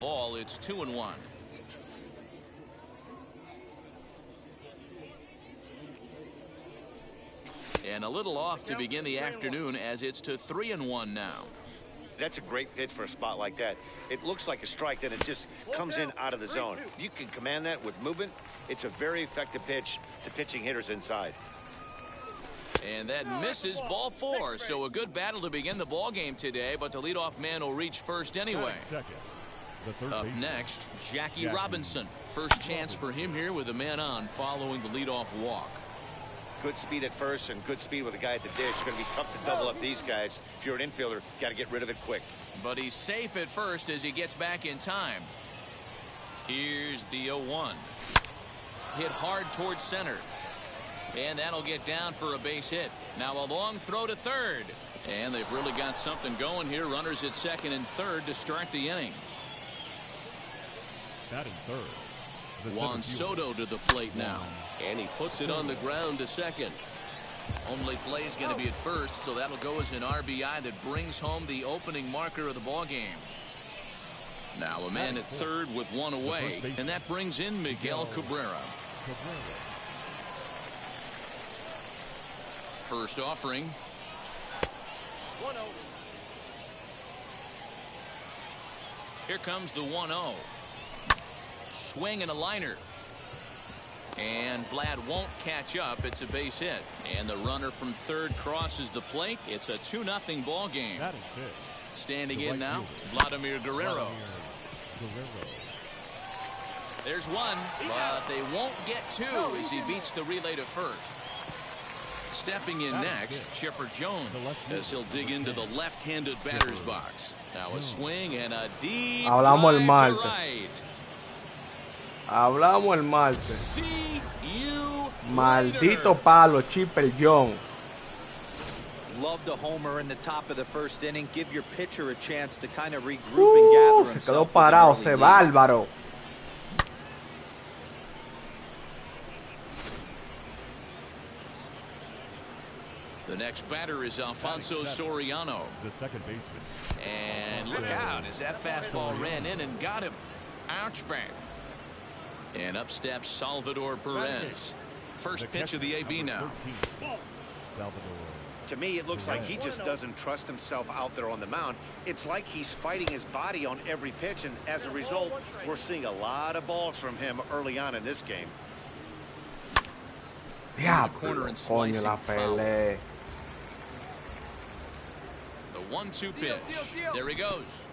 ball. It's 2-1. And a little off to begin the afternoon as it's to 3-1 now. That's a great pitch for a spot like that. It looks like a strike, then it just comes in out of the zone. If you can command that with movement, it's a very effective pitch to pitching hitters inside. And that misses, ball 4. So a good battle to begin the ball game today, but the leadoff man will reach first anyway. Up next, Jackie Robinson. First chance for him here with a man on following the leadoff walk. Good speed at first and good speed with a guy at the dish. It's going to be tough to double up these guys. If you're an infielder, got to get rid of it quick. But he's safe at first as he gets back in time. Here's the 0-1. Hit hard towards center. And that'll get down for a base hit. Now a long throw to third. And they've really got something going here. Runners at second and third to start the inning. Batting third. Juan Soto to the plate now. And he puts it on the ground to second. Only play is going to be at first, so that'll go as an RBI that brings home the opening marker of the ball game. Now a man at third with one away, and that brings in Miguel Cabrera. First offering. 1-0. Here comes the 1-0. Swing and a liner. And Vlad won't catch up. It's a base hit. And the runner from third crosses the plate. It's a 2-0 ball game. Standing in now, Vladimir Guerrero. There's one, but they won't get two as he beats the relay to first. Stepping in next, Chipper Jones as he'll dig into the left-handed batter's box. Now a swing and a deep drive to right. Hablamos el martes. Maldito palo, Chipper Jones. Loved a homer in the top of the first inning. Give your pitcher a chance to kind of regroup and gather himself. Se quedó parado, ese bárbaro. The next batter is Alfonso Soriano. The second baseman. And look out as that fastball ran in and got him. Ouch bang. And up steps Salvador Perez. First pitch of the AB now. To me, it looks like he just doesn't trust himself out there on the mound. It's like he's fighting his body on every pitch, and as a result, we're seeing a lot of balls from him early on in this game. Yeah, corner and slicing foul. The 1-2 pitch. There he goes.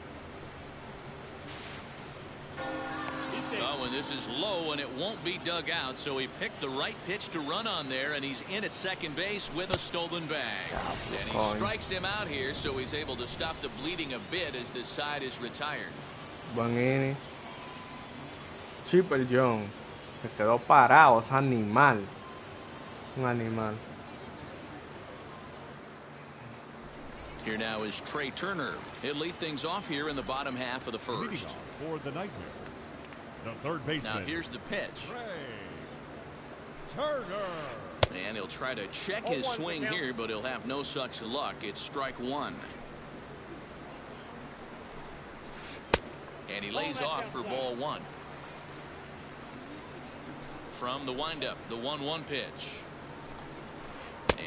Oh, and this is low, and it won't be dug out, so he picked the right pitch to run on there, and he's in at second base with a stolen bag. And he strikes him out here, so he's able to stop the bleeding a bit as this side is retired. Buen inning. Chipper Jones se quedó parado, es animal. Un animal. Here now is Trey Turner. He'll lead things off here in the bottom half of the first. For the Nightmares, the third baseman. Now here's the pitch. Trey Turner. And he'll try to check his swing here, but he'll have no such luck. It's strike one. And he lays off for ball one. From the windup, the 1-1 pitch.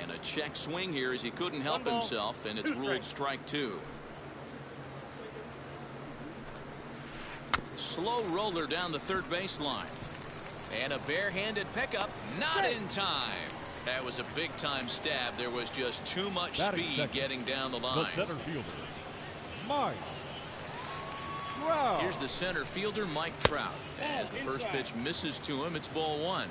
And a check swing here as he couldn't help himself, and it's ruled strike two. Slow roller down the third baseline. And a barehanded pickup, not in time. That was a big-time stab. There was just too much speed getting down the line. The center fielder, Mike Trout. Here's the center fielder, Mike Trout. As the first pitch misses to him, it's ball one.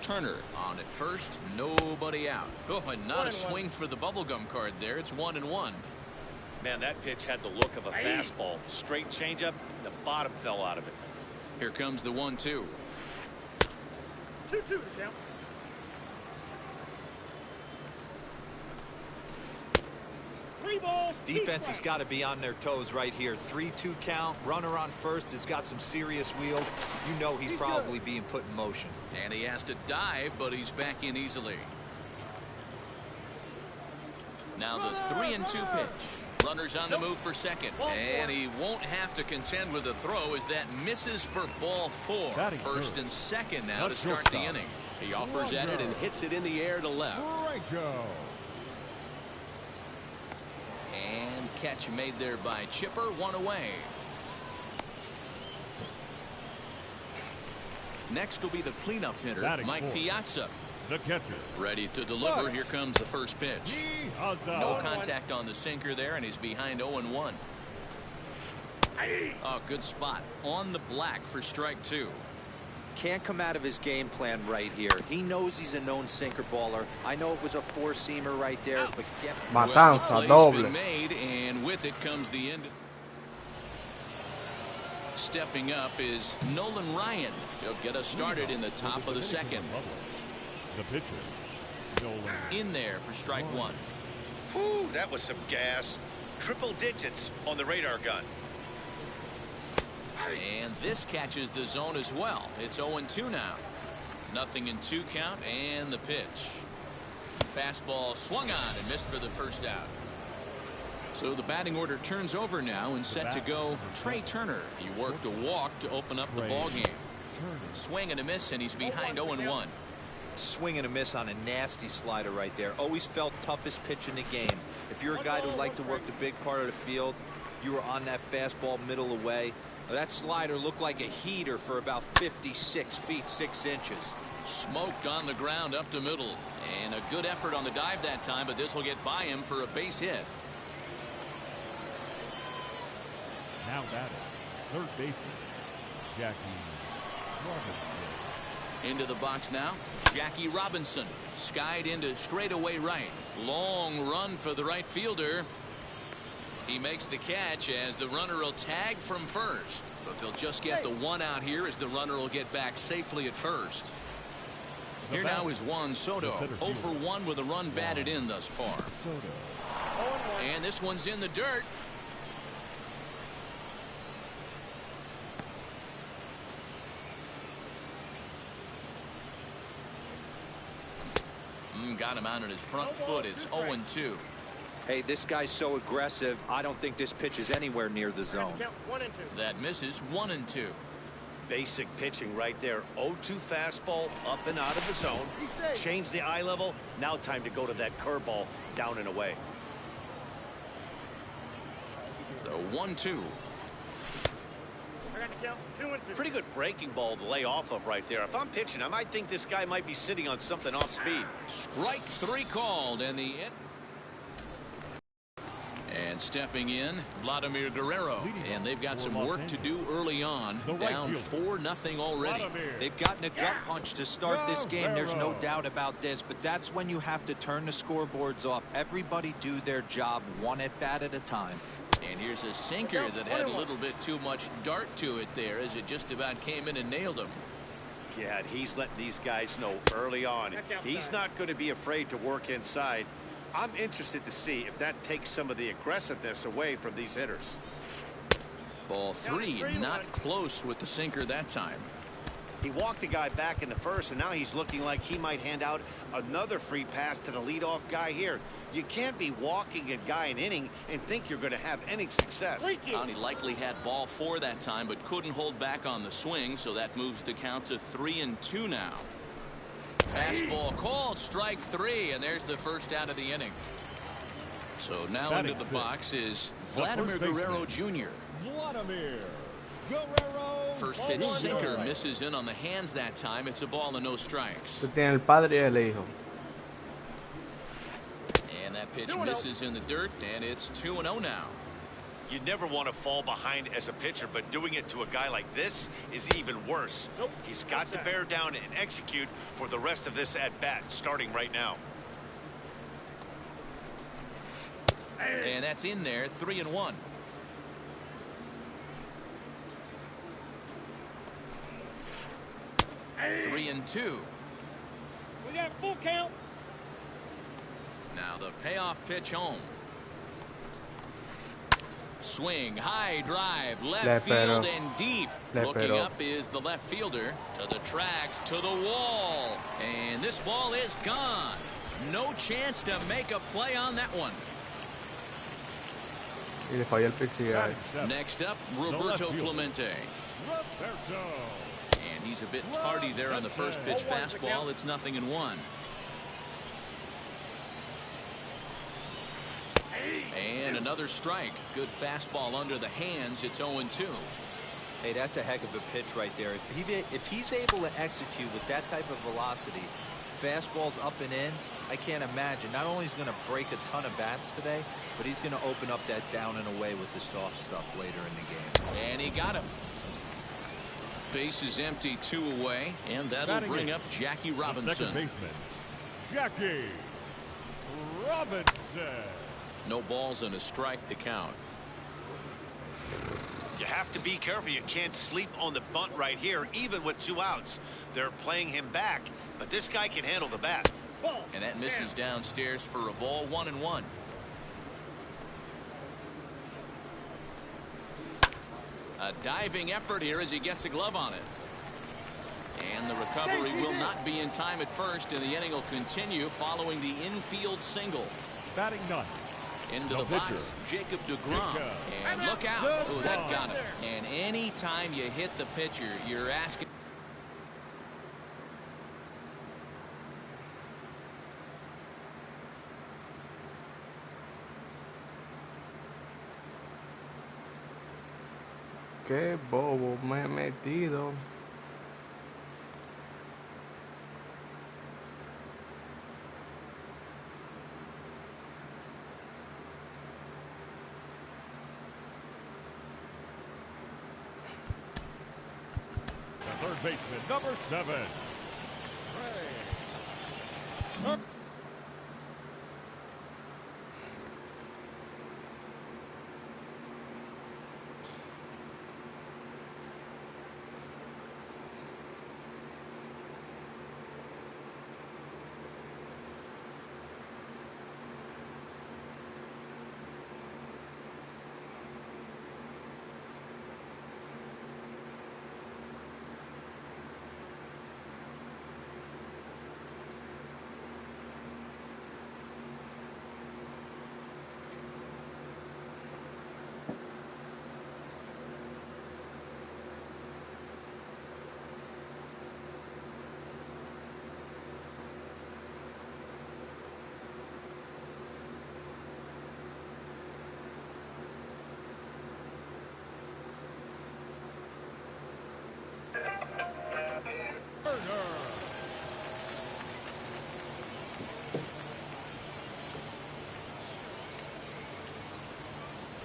Turner on at first, nobody out. Oh, and not a swing for the bubblegum card there. It's 1-1. Man, that pitch had the look of a fastball. Straight changeup, the bottom fell out of it. Here comes the 1-2. 2-2 to count. Defense has got to be on their toes right here. 3-2 count. Runner on first has got some serious wheels. You know he's probably being put in motion. And he has to dive, but he's back in easily. Now the 3-2 pitch. Runners on the move for second. And he won't have to contend with a throw as that misses for ball 4. First and second now to start the inning. He offers at it and hits it in the air to left. And catch made there by Chipper. 1 away. Next will be the cleanup hitter, Mike Piazza. The catcher. Ready to deliver. Here comes the first pitch. No contact on the sinker there, and he's behind 0-1. Oh, good spot. On the black for strike 2. Can't come out of his game plan right here. He knows he's a known sinker baller. I know it was a 4-seamer right there, but get Matanza doble. Made, and with it comes the end. Stepping up is Nolan Ryan. He'll get us started in the top of the second. The pitcher, Nolan. In there for strike 1. Whew, that was some gas. Triple digits on the radar gun. And this catches the zone as well. It's 0-2 now. Nothing in 2 count, and the pitch. Fastball swung on and missed for the first out. So the batting order turns over now and set to go Trey Turner. He worked a walk to open up the ball game. Swing and a miss, and he's behind 0-1. Swing and a miss on a nasty slider right there. Always felt toughest pitch in the game. If you're a guy who liked to work the big part of the field, you were on that fastball middle away. That slider looked like a heater for about 56 feet 6 inches. Smoked on the ground up the middle, and a good effort on the dive that time, but this will get by him for a base hit. Now batting, third baseman, Jackie Robinson. Into the box now, Jackie Robinson. Skied into straightaway right. Long run for the right fielder. He makes the catch as the runner will tag from first. But they'll just get the 1 out here as the runner will get back safely at first. Here now is Juan Soto. 0 for 1 with a run batted in thus far. And this one's in the dirt. Got him out on his front foot. It's 0-2. Hey, this guy's so aggressive. I don't think this pitch is anywhere near the zone. That misses. 1-2. Basic pitching right there. 0-2 fastball up and out of the zone. Change the eye level. Now time to go to that curveball down and away. The 1-2. Pretty good breaking ball to lay off of right there. If I'm pitching, I might think this guy might be sitting on something off speed. Strike 3 called, and the and stepping in, Vladimir Guerrero, and they've got some work to do early on. Down 4-0 already. They've gotten a gut punch to start this game. There's no doubt about this, but that's when you have to turn the scoreboards off. Everybody do their job 1 at bat at a time. And here's a sinker that had a little bit too much dart to it there as it just about came in and nailed him. Yeah, and he's letting these guys know early on. He's not going to be afraid to work inside. I'm interested to see if that takes some of the aggressiveness away from these hitters. Ball 3, not close with the sinker that time. He walked a guy back in the first, and now he's looking like he might hand out another free pass to the leadoff guy here. You can't be walking a guy an inning and think you're going to have any success. He likely had ball 4 that time, but couldn't hold back on the swing, so that moves the count to 3-2 now. Fastball called, strike 3, and there's the first out of the inning. So now into the box is Vladimir Guerrero Jr. Vladimir Guerrero. First pitch sinker misses in on the hands that time. It's a ball and no strikes. Tiene el padre y el hijo. And that pitch misses in the dirt, and it's 2-0 now. You never want to fall behind as a pitcher, but doing it to a guy like this is even worse. He's got to bear down and execute for the rest of this at-bat, starting right now. And that's in there, 3-1. Three and 2. We got full count. Now the payoff pitch home. Swing, high drive, left field and deep. Looking up is the left fielder. To the track, to the wall. And this ball is gone. No chance to make a play on that one. Y le falló el PCI. Next up, Roberto Clemente. And he's a bit tardy there on the first pitch fastball. It's 0-1. And another strike. Good fastball under the hands. It's 0-2. Hey, that's a heck of a pitch right there. If he's able to execute with that type of velocity, fastballs up and in, I can't imagine. Not only is he going to break a ton of bats today, but he's going to open up that down and away with the soft stuff later in the game. And he got him. Base is empty, 2 away, and that'll bring up Jackie Robinson. Second baseman, Jackie Robinson. No balls and a strike to count. You have to be careful. You can't sleep on the bunt right here, even with 2 outs. They're playing him back, but this guy can handle the bat. And that misses downstairs for a ball. 1-1. A diving effort here as he gets a glove on it. And the recovery will not be in time at first, and the inning will continue following the infield single. Batting ninth. Into the box, Jacob deGrom. And look out. Oh, that got him. And any time you hit the pitcher, you're asking. Qué bobo me he metido. The third baseman, number 7. Reyes.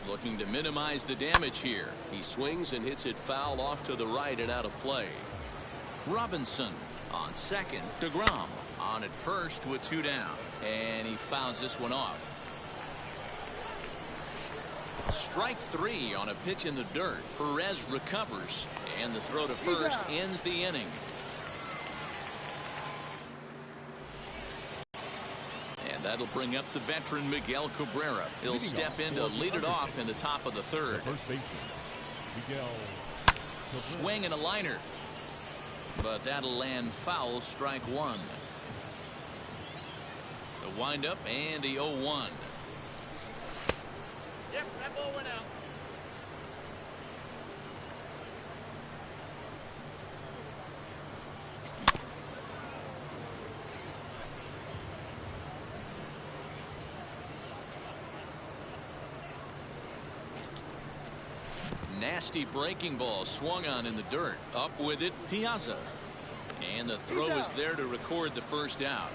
Looking to minimize the damage here. He swings and hits it foul off to the right and out of play. Robinson on second. deGrom on at first with 2 down. And he fouls this one off. Strike 3 on a pitch in the dirt. Perez recovers. And the throw to first ends the inning. That'll bring up the veteran Miguel Cabrera. He'll step in to lead it off in the top of the third. First baseman, Miguel Cabrera. Swing and a liner. But that'll land foul, strike 1. The windup and the 0-1. Yep, that ball went out. Nasty breaking ball swung on in the dirt. Up with it, Piazza. And the throw is there to record the first out.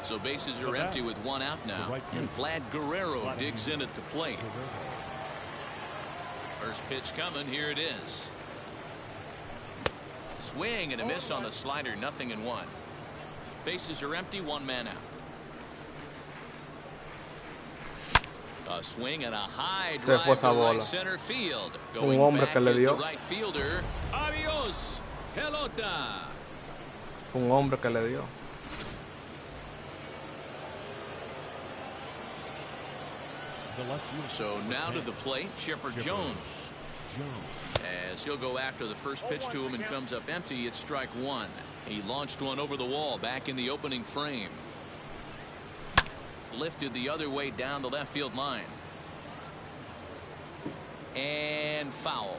So bases are empty with 1 out now. And Vlad Guerrero digs in at the plate. First pitch coming. Here it is. Swing and a miss on the slider. 0-1. Bases are empty. 1 man out. A swing and a high drive to right center field. Going back is the right fielder. Adios, pelota. Un hombre que le dio. So now to the plate, Chipper Jones. As he'll go after the first pitch to him and comes up empty, it's strike 1. He launched one over the wall back in the opening frame. lifted the other way down the left field line. And foul.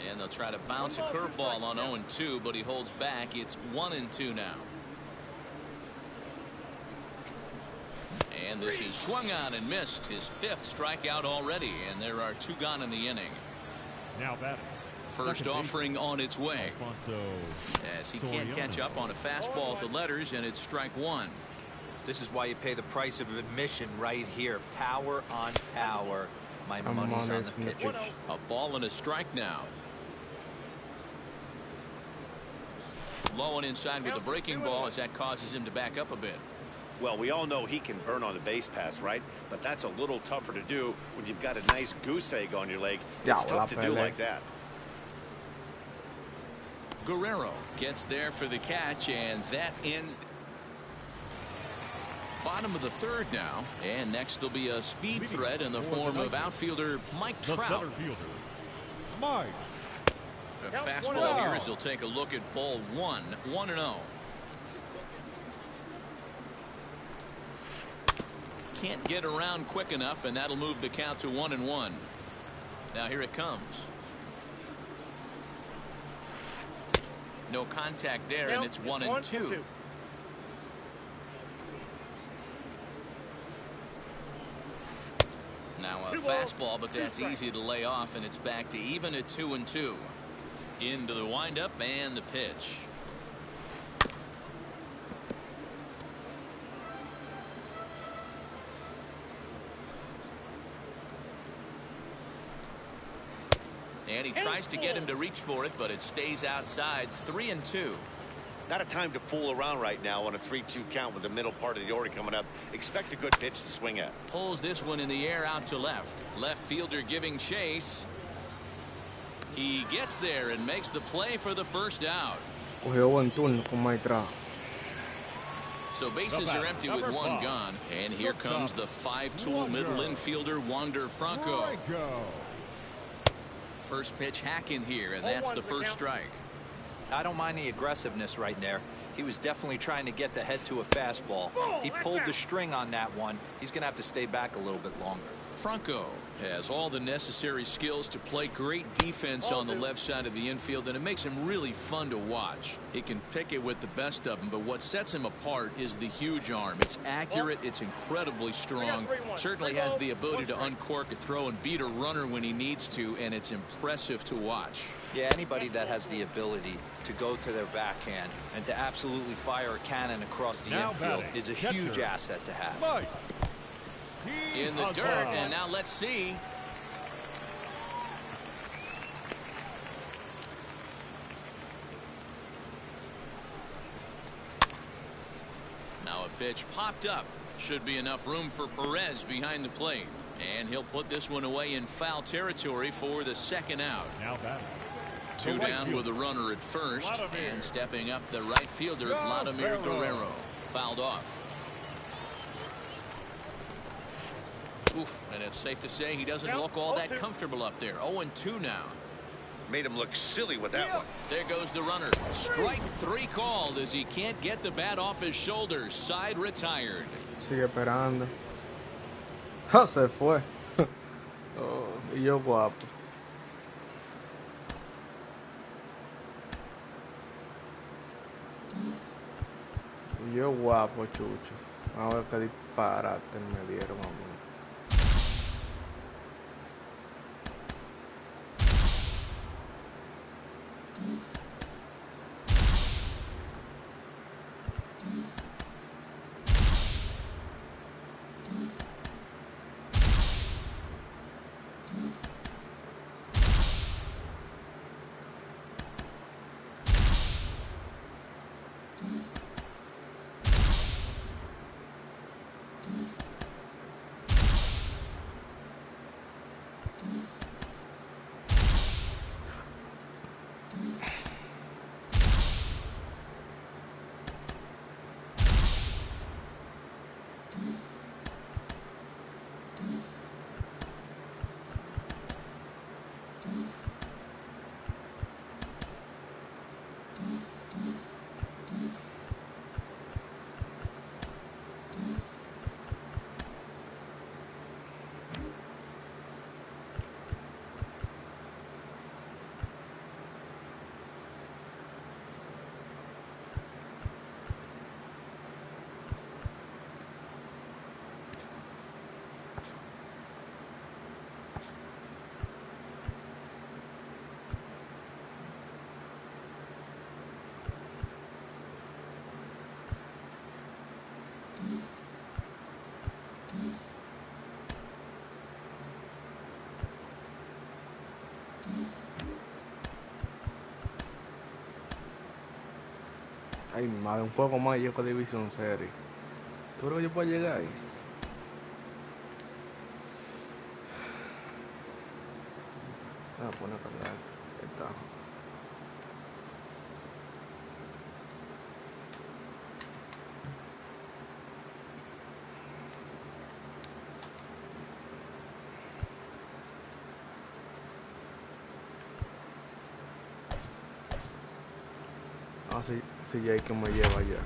And they'll try to bounce a curveball on 0-2, but he holds back. It's 1-2 now. And this is swung on and missed. His 5th strikeout already, and there are 2 gone in the inning. Now batting. First offering on its way. Alfonso As he can't catch up on a fastball at the letters, and it's strike 1. This is why you pay the price of admission right here. Power on power. My money's on the pitcher. A ball and a strike now. Low and inside with the breaking ball as that causes him to back up a bit. Well, we all know he can burn on the base pass, right? But that's a little tougher to do when you've got a nice goose egg on your leg. It's tough to do like that. Guerrero gets there for the catch, and that ends the bottom of the 3rd now. And next will be a speed threat in the form of outfielder Mike The Trout. center fielder, Mike. The fastball here as he'll take a look at ball 1, 1-0. Can't get around quick enough, and that'll move the count to 1-1. Now here it comes. No contact there, and it's 1-2. Now a fastball, but that's easy to lay off, and it's back to even at 2-2. Into the windup and the pitch. And he tries to get him to reach for it, but it stays outside. 3-2. Not a time to fool around right now on a 3-2 count with the middle part of the order coming up. Expect a good pitch to swing at. Pulls this one in the air out to left. Left fielder giving chase. He gets there and makes the play for the first out. Cogió buen turno con Mike Trout. So bases are empty with 1 gone. And here comes the 5-tool middle infielder Wander Franco. First pitch hacking here, and that's the first strike. I don't mind the aggressiveness right there. He was definitely trying to get the head to a fastball. He pulled the string on that one. He's going to have to stay back a little bit longer. Franco has all the necessary skills to play great defense on the left side of the infield, and it makes him really fun to watch. He can pick it with the best of them, but what sets him apart is the huge arm. It's accurate, it's incredibly strong, certainly has the ability to uncork a throw and beat a runner when he needs to, and it's impressive to watch. Yeah, anybody that has the ability to go to their backhand and to absolutely fire a cannon across the infield is a huge asset to have. Mike. In the dirt, and now let's see. Now a pitch popped up. Should be enough room for Perez behind the plate. And he'll put this one away in foul territory for the 2nd out. Now batting. 2 down with a runner at first. And stepping up the right fielder, Vladimir Guerrero. Fouled off. Oof, and it's safe to say he doesn't look all that comfortable up there. 0-2 now. Made him look silly with that one. There goes the runner. Strike 3 called as he can't get the bat off his shoulders. Side retired. Sigue esperando. ¡Ja! Se fue. Oh, y yo guapo. Y yo guapo, chucho. A ver qué disparate me dieron a mí. Ay, madre, un juego más y yo con División Serie. ¿Tú crees que yo puedo llegar ahí? Voy a poner a cargar el tajo. Ah, sí, ya hay que me lleva allá.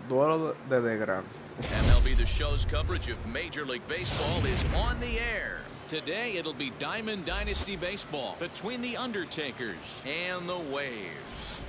Duelo de gran. MLB The Show's coverage of Major League Baseball is on the air. Today it'll be Diamond Dynasty Baseball between the Undertakers and the Waves.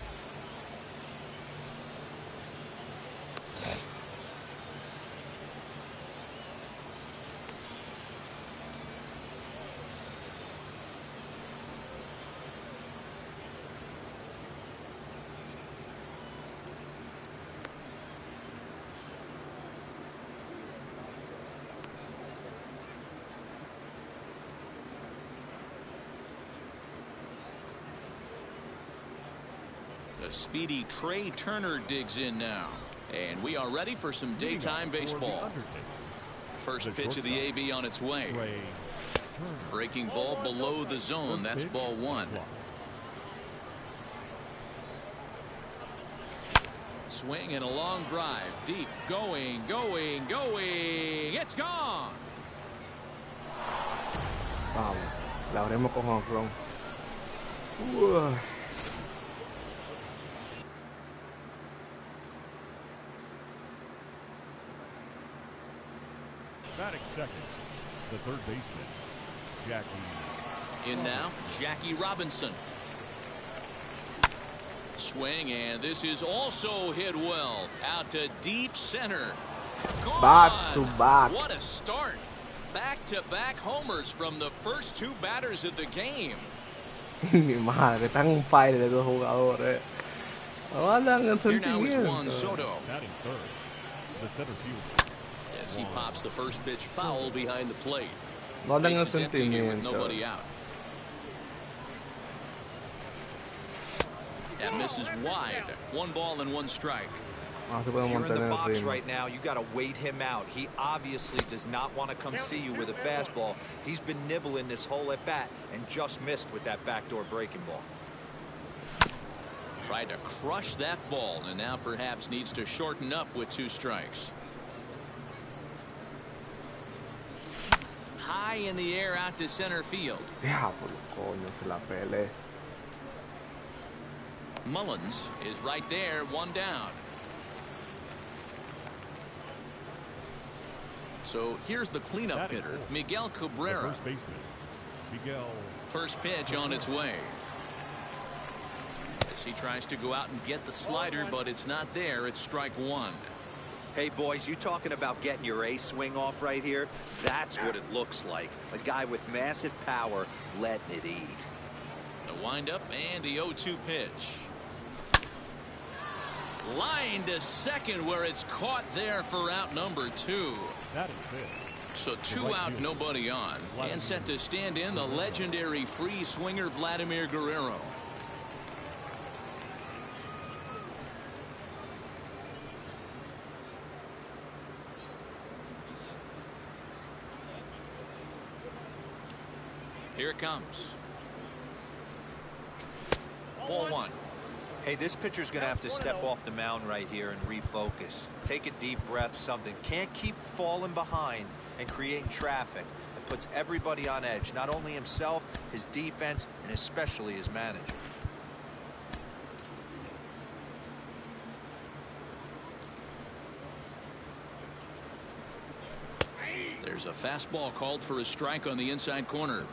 The speedy Trey Turner digs in now. And we are ready for some daytime baseball. First pitch of the AB on its way. Breaking ball below the zone. That's ball one. Swing and a long drive. Deep. Going. It's gone. Vamos. La abrimos con jonrón. Batting second, the third baseman, Jackie. In now, Jackie Robinson. Swing, and this is also hit well. Out to deep center. Gone. Back to back. What a start. Back-to-back homers from the first two batters of the game. Mi madre, están un fire de dos jugadores. No andan en Here now is sentimiento. Juan Soto. Batting third, the center fielder. As he pops the first pitch foul behind the plate. No andan en Base is empty here with sentimiento. nobody out. That misses wide. 1 ball and 1 strike. No se If puede you're in the mantener el box ritmo. right now, you got to wait him out. He obviously does not want to come see you with a fastball. He's been nibbling this whole at bat and just missed with that backdoor breaking ball. Tried to crush that ball and now perhaps needs to shorten up with 2 strikes. High in the air out to center field. Diablo, coño, se la pele. Mullins is right there, 1 down. So here's the cleanup hitter, Miguel Cabrera. First baseman, Miguel. First pitch on its way. As he tries to go out and get the slider, but it's not there. It's strike 1. Hey, boys, you talking about getting your ace swing off right here? That's what it looks like. A guy with massive power letting it eat. The windup and the 0-2 pitch. Line to second where it's caught there for out number 2. Batting fifth. So 2 out, nobody on. And set to stand in the legendary free swinger Vladimir Guerrero. Here it comes. Ball 1. Hey, this pitcher's going to have to step off the mound right here and refocus. Take a deep breath, something. Can't keep falling behind and creating traffic. It puts everybody on edge, not only himself, his defense, and especially his manager. There's a fastball called for a strike on the inside corner.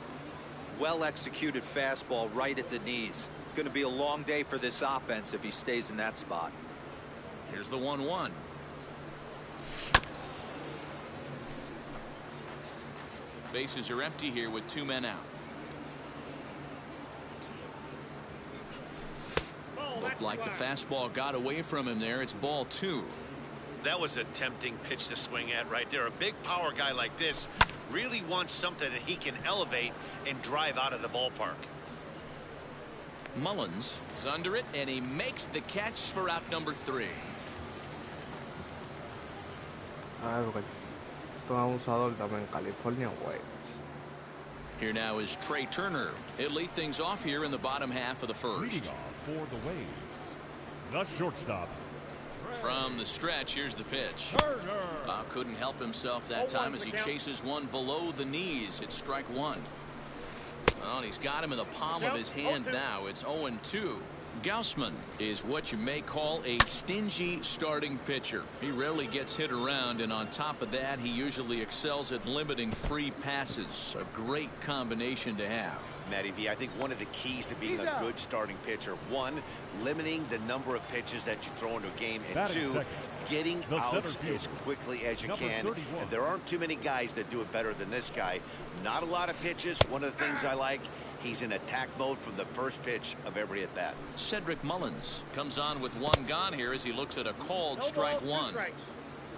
Well-executed fastball right at the knees. Going to be a long day for this offense if he stays in that spot. Here's the 1-1. Bases are empty here with 2 men out. Looked like the fastball got away from him there. It's ball 2. That was a tempting pitch to swing at right there. A big power guy like this really wants something that he can elevate and drive out of the ballpark. Mullins is under it, and he makes the catch for out number 3. Here now is Trey Turner. He'll lead things off here in the bottom half of the first. Leading off for the Waves, the shortstop. From the stretch, here's the pitch. Turner. Couldn't help himself that time as he chases one below the knees. It's strike 1. Well, he's got him in the palm of his hand now. It's 0-2. Gausman is what you may call a stingy starting pitcher. He rarely gets hit around, and on top of that, he usually excels at limiting free passes. A great combination to have. Matty V, I think one of the keys to being a good starting pitcher, 1, limiting the number of pitches that you throw into a game, and 2, getting outs as quickly as you can. And there aren't too many guys that do it better than this guy. Not a lot of pitches. One of the things I like, he's in attack mode from the first pitch of every at bat. Cedric Mullins comes on with 1 gone here as he looks at a called strike 1.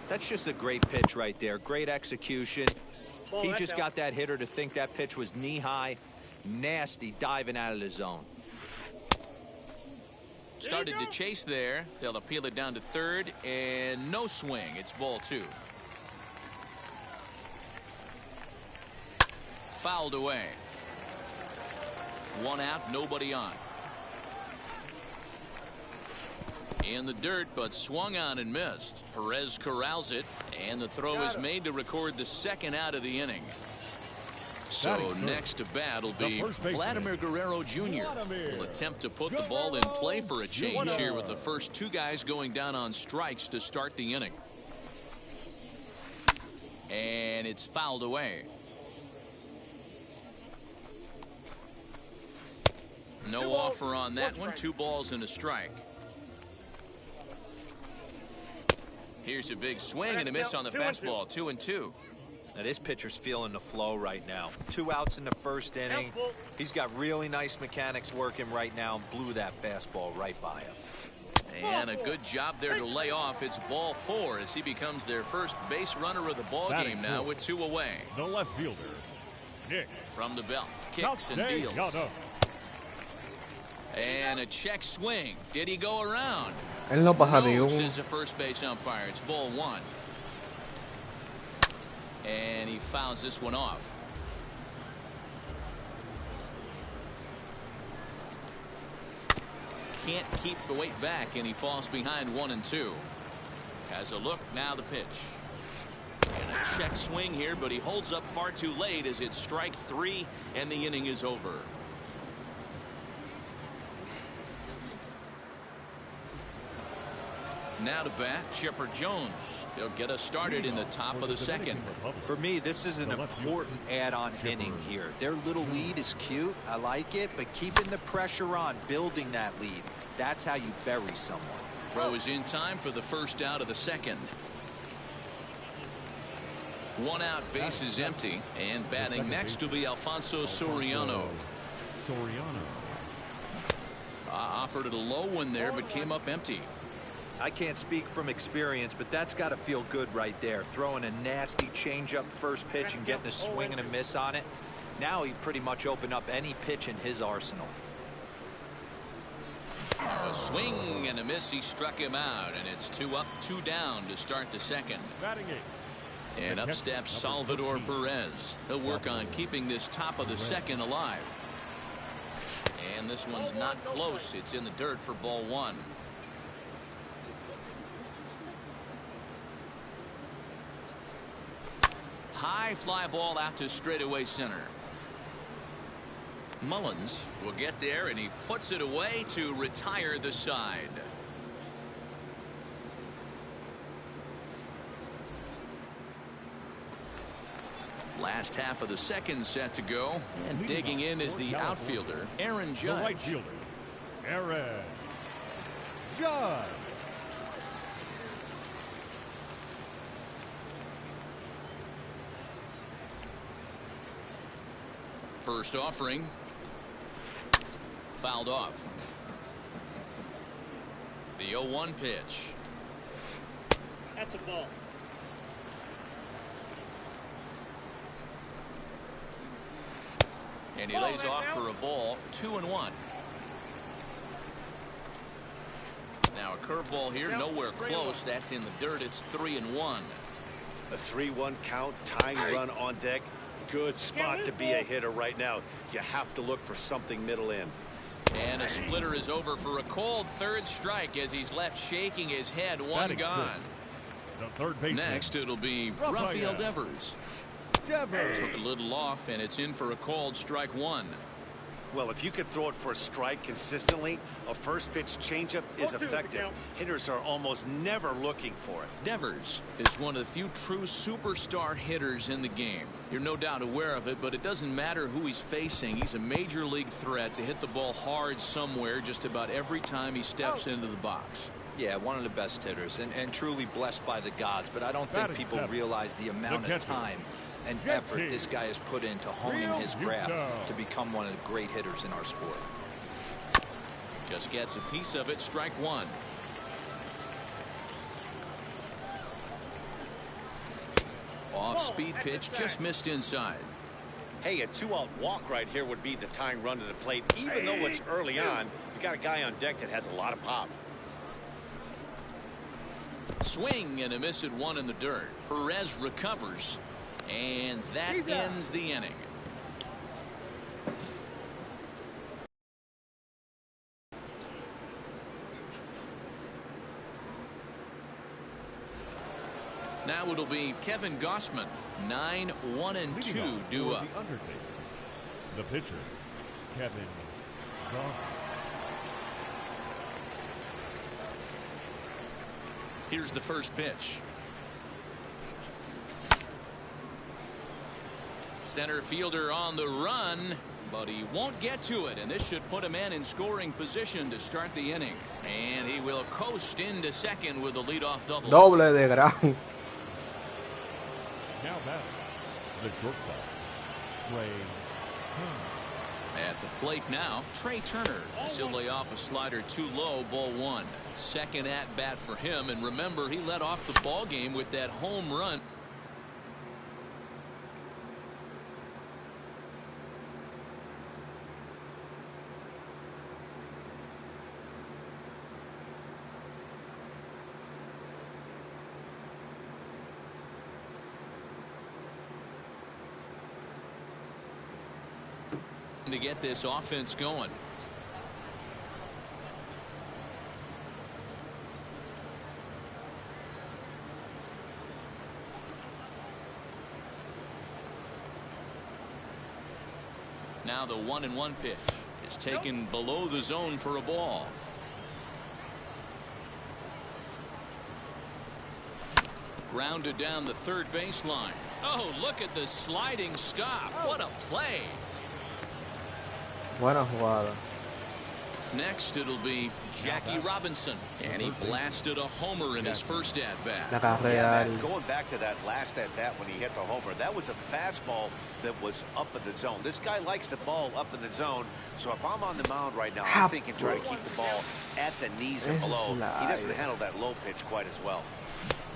That's just a great pitch right there. Great execution. He just got that hitter to think that pitch was knee high. Nasty diving out of the zone. Started to chase there. They'll appeal it down to third, and no swing. It's ball 2. Fouled away. 1 out, nobody on. In the dirt, but swung on and missed. Perez corrals it, and the throw is made to record the 2nd out of the inning. So next to bat will be Vladimir Guerrero Jr. will attempt to put the ball in play for a change here with the first 2 guys going down on strikes to start the inning. And it's fouled away. No offer on that one. 2 balls and a strike. Here's a big swing and a miss on the fastball. 2-2. Now this pitcher's feeling the flow right now. 2 outs in the first inning. He's got really nice mechanics working right now and blew that fastball right by him. And a good job there to lay off. It's ball 4 as he becomes their first base runner of the ball game now with 2 away. The left fielder, Nick. From the belt, kicks and deals. And a check swing. Did he go around? No, says the first base umpire. It's ball 1. And he fouls this one off. Can't keep the weight back, and he falls behind 1-2. Has a look, now the pitch. And a check swing here, but he holds up far too late as it's strike 3, and the inning is over. Now to bat, Chipper Jones. They'll get us started in the top of the 2nd. For me, this is an important add-on inning here. Their little lead is cute. I like it, but keeping the pressure on, building that lead, that's how you bury someone. Throw is in time for the first out of the 2nd. 1 out, base is empty, and batting next will be Alfonso Soriano. Offered it a low one there, but came up empty. I can't speak from experience, but that's got to feel good right there. Throwing a nasty changeup first pitch and getting a swing and a miss on it. Now he pretty much opened up any pitch in his arsenal. A swing and a miss. He struck him out, and it's 2 up, 2 down to start the 2nd. And up steps Salvador Perez. He'll work on keeping this top of the 2nd alive. And this one's not close. It's in the dirt for ball 1. High fly ball out to straightaway center. Mullins will get there, and he puts it away to retire the side. Last half of the 2nd set to go, and digging in is the outfielder, Aaron Judge. The right fielder, Aaron Judge. First offering fouled off. The 0-1 pitch. That's a ball. And he lays off for a ball. 2-1. Now a curveball here, nowhere close. That's in the dirt. It's 3-1. A 3-1 count, tying run on deck. Good spot to be a hitter right now. You have to look for something middle in. And a splitter is over for a cold third strike as he's left shaking his head. One gone. The third baseman. Next it'll be Rafael Devers. Took a little off, and it's in for a called strike one. Well, if you can throw it for a strike consistently, a first pitch changeup is effective. Hitters are almost never looking for it. Devers is one of the few true superstar hitters in the game. You're no doubt aware of it, but it doesn't matter who he's facing. He's a major league threat to hit the ball hard somewhere just about every time he steps into the box. Yeah, one of the best hitters and truly blessed by the gods, but I don't think people realize the amount of time and effort this guy has put into honing his craft to become one of the great hitters in our sport. Just gets a piece of it. Strike one. Off speed pitch, just missed inside. Hey, a 2-out walk right here would be the tying run to the plate. Even though it's early on, you got a guy on deck that has a lot of pop. Swing and a miss at one in the dirt. Perez recovers. And that ends the inning. Now it'll be Kevin Gausman. 9, 1, and 2 due up. The pitcher, Kevin Gausman. Here's the first pitch. Center fielder on the run, but he won't get to it, and this should put a man in scoring position to start the inning. And he will coast into second with a leadoff double. Doble de gran. Now batting, the shortstop, Trey Turner. At the plate now, Trey Turner. As he'll lay off a slider too low, ball one. Second at bat for him, and remember, he led off the ball game with that home run. To get this offense going. Now the 1-1 pitch is taken below the zone for a ball. Grounded down the third baseline. Oh, look at the sliding stop. What a play. Buena jugada. Next it'll be Jackie Robinson, and he blasted a homer in his first at bat. La carrera. Going back to that last at bat when he hit the homer, that was a fastball that was up in the zone. This guy likes the ball up in the zone, so if I'm on the mound right now, I'm thinking try to keep the ball at the knees and below. He doesn't handle that low pitch quite as well.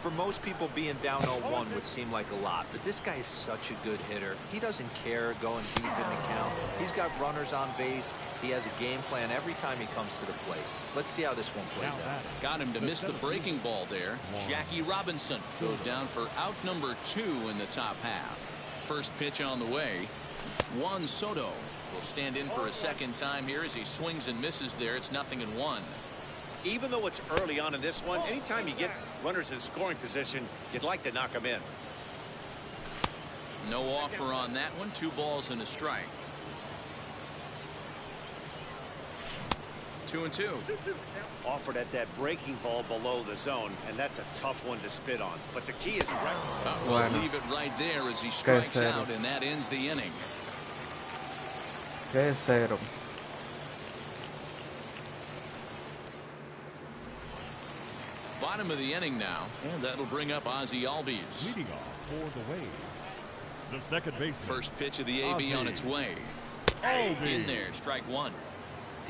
For most people, being down 0-1 would seem like a lot, but this guy is such a good hitter. He doesn't care going deep in the count. He's got runners on base. He has a game plan every time he comes to the plate. Let's see how this one plays out. Got him to miss the breaking ball there. Jackie Robinson goes down for out number 2 in the top half. First pitch on the way. Juan Soto will stand in for a second time here as he swings and misses there. It's 0-1. Even though it's early on in this one, anytime you get runners in scoring position, you'd like to knock them in. No offer on that one. 2 balls and a strike. 2-2. Offered at that breaking ball below the zone, and that's a tough one to spit on. But the key is right. We'll leave it right there as he strikes out, and that ends the inning. Que cero. Bottom of the inning now, and that'll bring up Ozzie Albies. Leading off for the Waves, the second baseman. First pitch of the AB on its way. In there, strike one.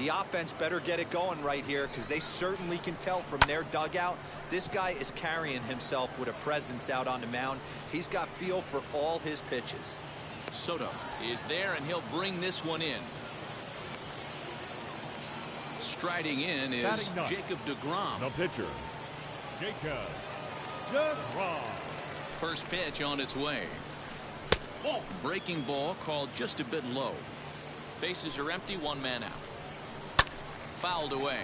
The offense better get it going right here, because they certainly can tell from their dugout this guy is carrying himself with a presence out on the mound. He's got feel for all his pitches. Soto is there, and he'll bring this one in. Striding in is Jacob deGrom. The pitcher, Jacob deGrom. First pitch on its way. Breaking ball called just a bit low. Bases are empty, one man out. Fouled away.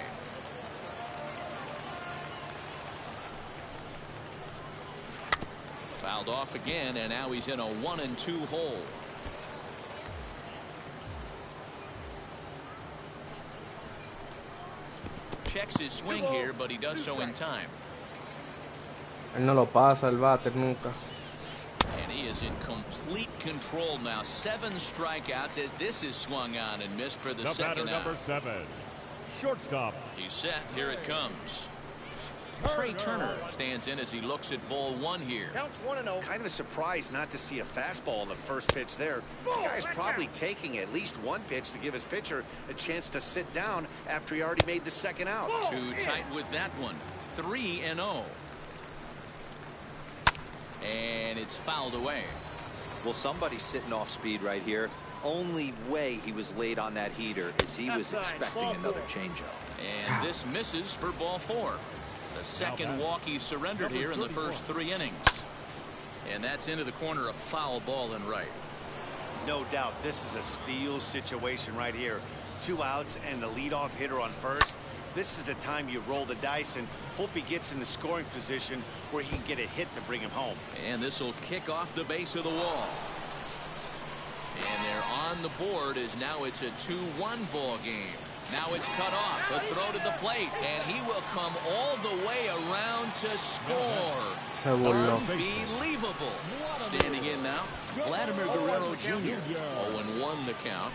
Fouled off again, and now he's in a 1-2 hole. Checks his swing here, but he does so in time. Él no lo pasa el batter nunca. And he is in complete control now. 7 strikeouts as this is swung on and missed for the second out. Number 7, shortstop. He's set. Here it comes. Trey Turner stands in as he looks at ball 1 here. Counts 1-0. Kind of surprised not to see a fastball on the first pitch there. The guy's probably taking at least one pitch to give his pitcher a chance to sit down after he already made the second out. Too tight with that one. 3-0. And it's fouled away. Well, somebody's sitting off speed right here. Only way he was late on that heater is he was expecting another changeup. And this misses for ball 4. The second walk he surrendered here in the first 3 innings. And that's into the corner, a foul ball and right. No doubt this is a steal situation right here. 2 outs and the leadoff hitter on first. This is the time you roll the dice and hope he gets in the scoring position where he can get a hit to bring him home. And this will kick off the base of the wall. And they're on the board as now it's a 2-1 ball game. Now it's cut off. A throw to the plate, and he will come all the way around to score. Unbelievable. Standing in now, Vladimir Guerrero Jr. 0-1 the count.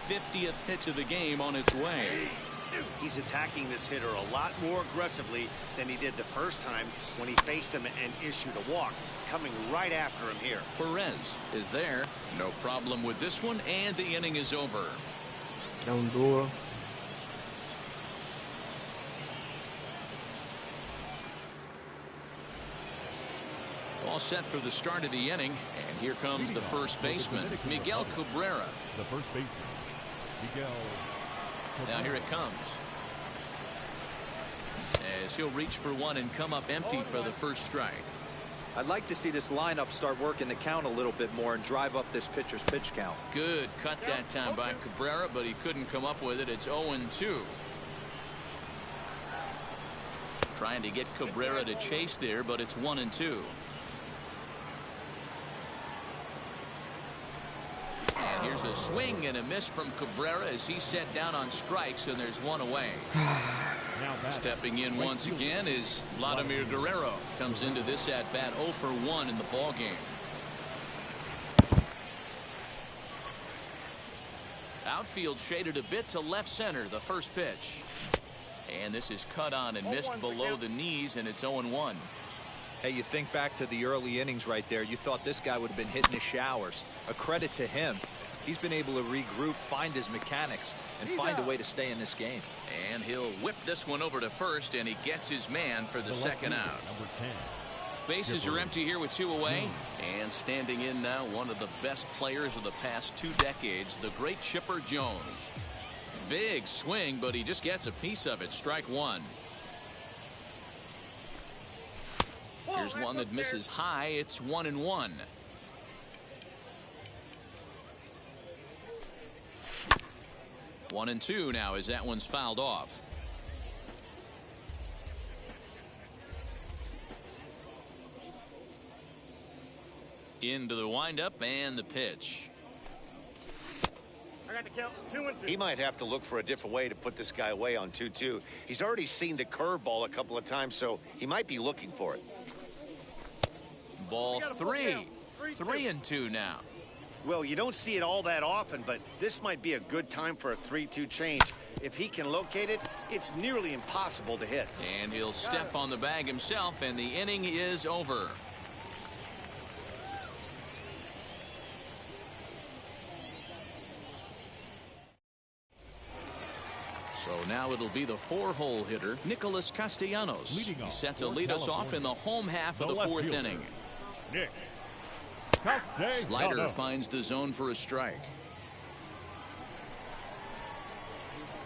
50th pitch of the game on its way. He's attacking this hitter a lot more aggressively than he did the first time when he faced him and issued a walk. Coming right after him here. Perez is there. No problem with this one, and the inning is over. Down duro. All set for the start of the inning, and here comes the first baseman, Miguel Cabrera. The first baseman, Miguel Cabrera. Now here it comes. As he'll reach for one and come up empty for the first strike. I'd like to see this lineup start working the count a little bit more and drive up this pitcher's pitch count. Good cut that time by Cabrera, but he couldn't come up with it. It's 0-2. Trying to get Cabrera to chase there, but it's 1-2. And here's a swing and a miss from Cabrera as he's set down on strikes, and there's one away. Stepping in once again is Vladimir Guerrero. Comes into this at bat 0 for 1 in the ball game. Outfield shaded a bit to left center. The first pitch, and this is cut on and missed below the knees, and it's 0-1. Hey, you think back to the early innings right there. You thought this guy would have been hitting his showers. A credit to him. He's been able to regroup, find his mechanics, and find a way to stay in this game. And he'll whip this one over to first, and he gets his man for the second out. Number 10. Bases are empty here with 2 away. And standing in now, one of the best players of the past 2 decades, the great Chipper Jones. Big swing, but he just gets a piece of it. Strike 1. Here's one that misses high. It's 1-1. One and 2 now as that one's fouled off. Into the windup and the pitch. I got the count 2-2. He might have to look for a different way to put this guy away on 2-2. He's already seen the curveball a couple of times, so he might be looking for it. Ball 3. 3-2 now. Well, you don't see it all that often, but this might be a good time for a 3-2 change. If he can locate it, it's nearly impossible to hit. And he'll step on the bag himself, and the inning is over. So now it'll be the 4-hole hitter, Nicholas Castellanos. He's set to lead us off in the home half of the 4th inning. Nick Slider finds the zone for a strike.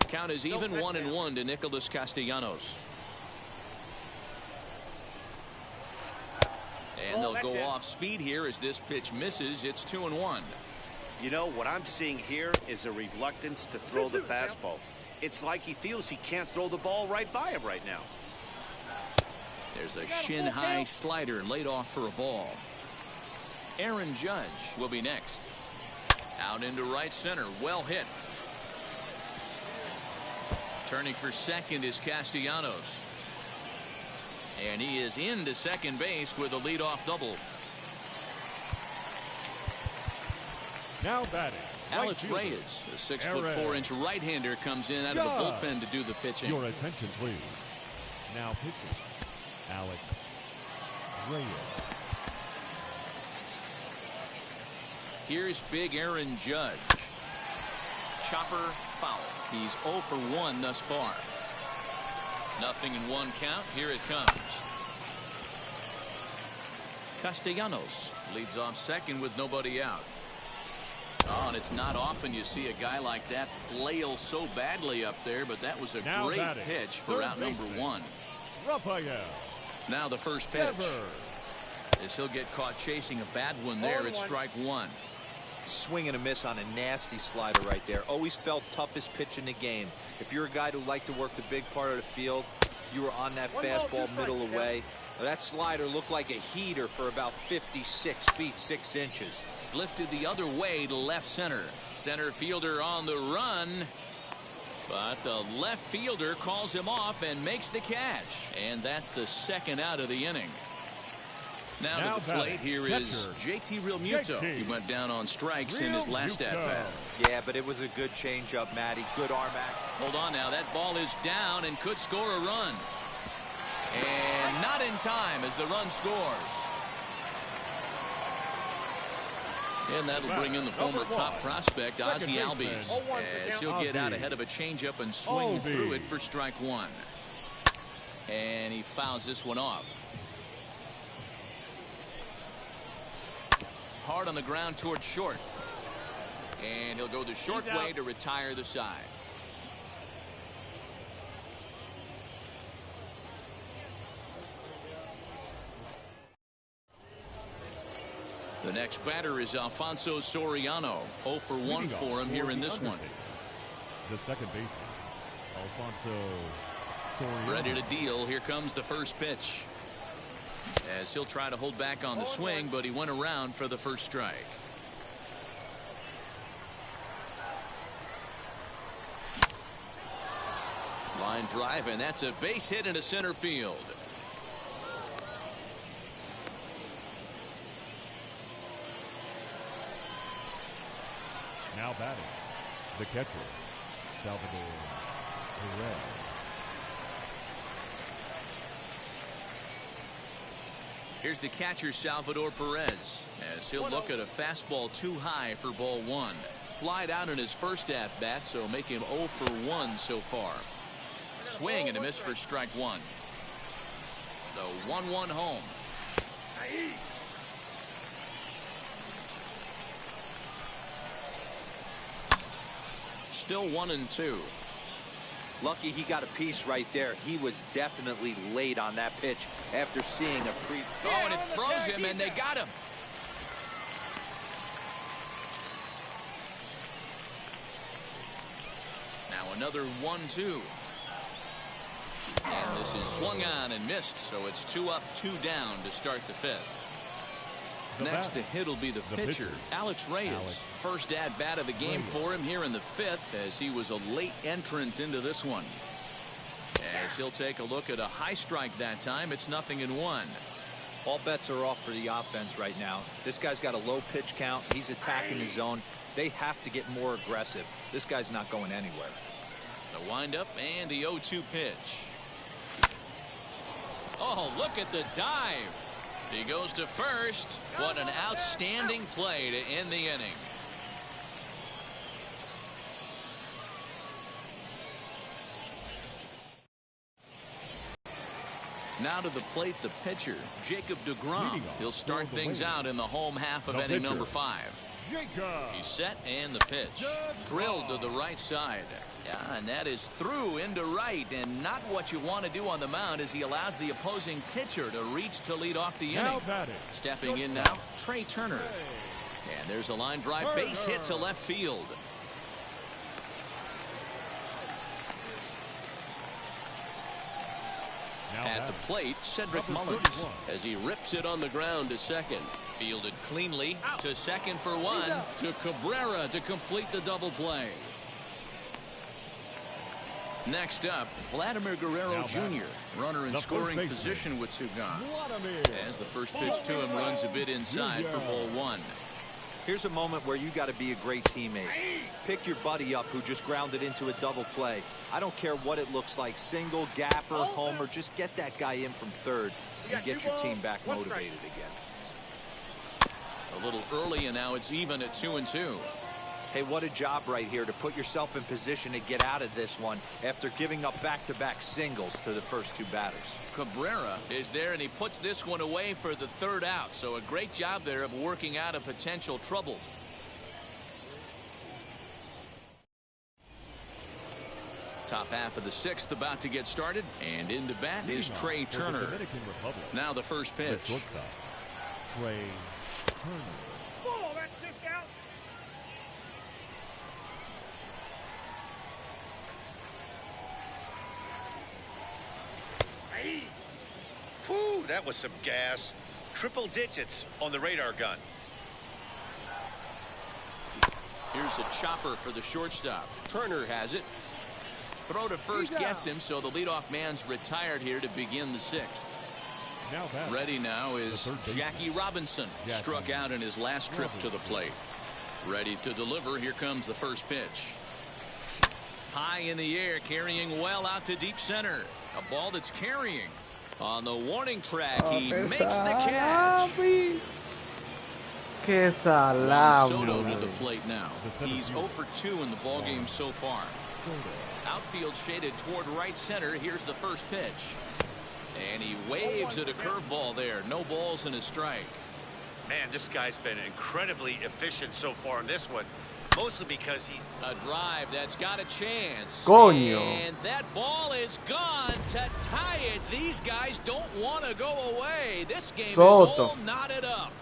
Count is even 1-1 to Nicholas Castellanos. And they'll go off speed here as this pitch misses. It's 2-1. You know, what I'm seeing here is a reluctance to throw the fastball. It's like he feels he can't throw the ball right by him right now. There's a shin-high slider laid off for a ball. Aaron Judge will be next. Out into right center. Well hit. Turning for second is Castellanos. And he is into second base with a leadoff double. Now batting, Alex Reyes, the 6'4" right-hander, comes in out of the bullpen to do the pitching. Your attention, please. Now pitching, Alex Reyes. Here's big Aaron Judge. Chopper foul. He's 0 for 1 thus far. Nothing in 1 count. Here it comes. Castellanos leads off second with nobody out. Oh, and it's not often you see a guy like that flail so badly up there, but that was a great pitch for out number 1. Rafael. Now the first pitch. As he'll get caught chasing a bad one there at strike 1. Swing and a miss on a nasty slider right there. Always felt toughest pitch in the game. If you're a guy who liked to work the big part of the field, you were on that fastball middle away. That slider looked like a heater for about 56 feet 6 inches. Lifted the other way to left center. Center fielder on the run. But the left fielder calls him off and makes the catch. And that's the second out of the inning. Now to the plate here is JT Realmuto. He went down on strikes in his last at-bat. Yeah, but it was a good changeup, Matty. Good arm action. Hold on now. That ball is down and could score a run. And not in time as the run scores. And that'll bring in the former top prospect, Ozzie Albies, as he'll get out ahead of a changeup and swing through it for strike 1. And he fouls this one off. Hard on the ground towards short. And he'll go the short way to retire the side. The next batter is Alfonso Soriano. 0 for 1 for him here in this one. The second baseman, Alfonso Soriano. Ready to deal. Here comes the first pitch. As he'll try to hold back on the swing, but he went around for the first strike. Line drive, and that's a base hit into center field. Now batting, the catcher, Salvador Perez. Here's the catcher, Salvador Perez, as he'll look at a fastball too high for ball 1. Flied out in his first at-bat, so make him 0 for 1 so far. Swing and a miss for strike 1. The 1-1 home. Still 1-2. Lucky he got a piece right there. He was definitely late on that pitch after seeing a pre. Oh, and it froze him, and they got him. Now another 1-2. And this is swung on and missed, so it's 2 up, 2 down to start the 5th. Next to hit will be the pitcher, Alex Reyes. First at-bat of the game for him here in the 5th, as he was a late entrant into this one. As he'll take a look at a high strike that time, it's 0-1. All bets are off for the offense right now. This guy's got a low pitch count. He's attacking his zone. They have to get more aggressive. This guy's not going anywhere. The windup and the 0-2 pitch. Oh, look at the dive. He goes to first. What an outstanding play to end the inning. Now to the plate, the pitcher, Jacob deGrom. He'll start things out in the home half of inning number 5. He's set, and the pitch. Drilled to the right side. Yeah, and that is through into right, and not what you want to do on the mound as he allows the opposing pitcher to reach to lead off the inning. Stepping in now, Trey Turner. And there's a line drive base hit to left field. At the plate, Cedric Mullins as he rips it on the ground to second. Fielded cleanly to second for one. To Cabrera to complete the double play. Next up, Vladimir Guerrero Jr. Runner in scoring position with two gone. As the first pitch to him runs a bit inside for ball 1. Here's a moment where you got to be a great teammate. Pick your buddy up who just grounded into a double play. I don't care what it looks like, single, gapper, homer, just get that guy in from third and get your team back motivated again. A little early, and now it's even at 2-2. Hey, what a job right here to put yourself in position to get out of this one after giving up back-to-back singles to the first two batters. Cabrera is there, and he puts this one away for the third out. So a great job there of working out a potential trouble. Top half of the 6th about to get started, and into bat is Trey Turner. Now the first pitch. Trey Turner. Oh, that's just out. Whew, that was some gas. Triple digits on the radar gun. Here's a chopper for the shortstop. Turner has it. Throw to first gets him, so the leadoff man's retired here to begin the 6th. Ready now is Jackie Robinson. Struck out in his last trip to the plate. Ready to deliver. Here comes the first pitch. High in the air, carrying well out to deep center. A ball that's carrying. On the warning track, he makes the catch. Juan Soto to the plate now. He's 0 for 2 in the ballgame so far. Outfield shaded toward right center. Here's the first pitch. And he waves at a curveball there. No balls and a strike. Man, this guy's been incredibly efficient so far in this one. Mostly because he's a drive that's got a chance. Coño. And that ball is gone to tie it. These guys don't want to go away. This game is all knotted up.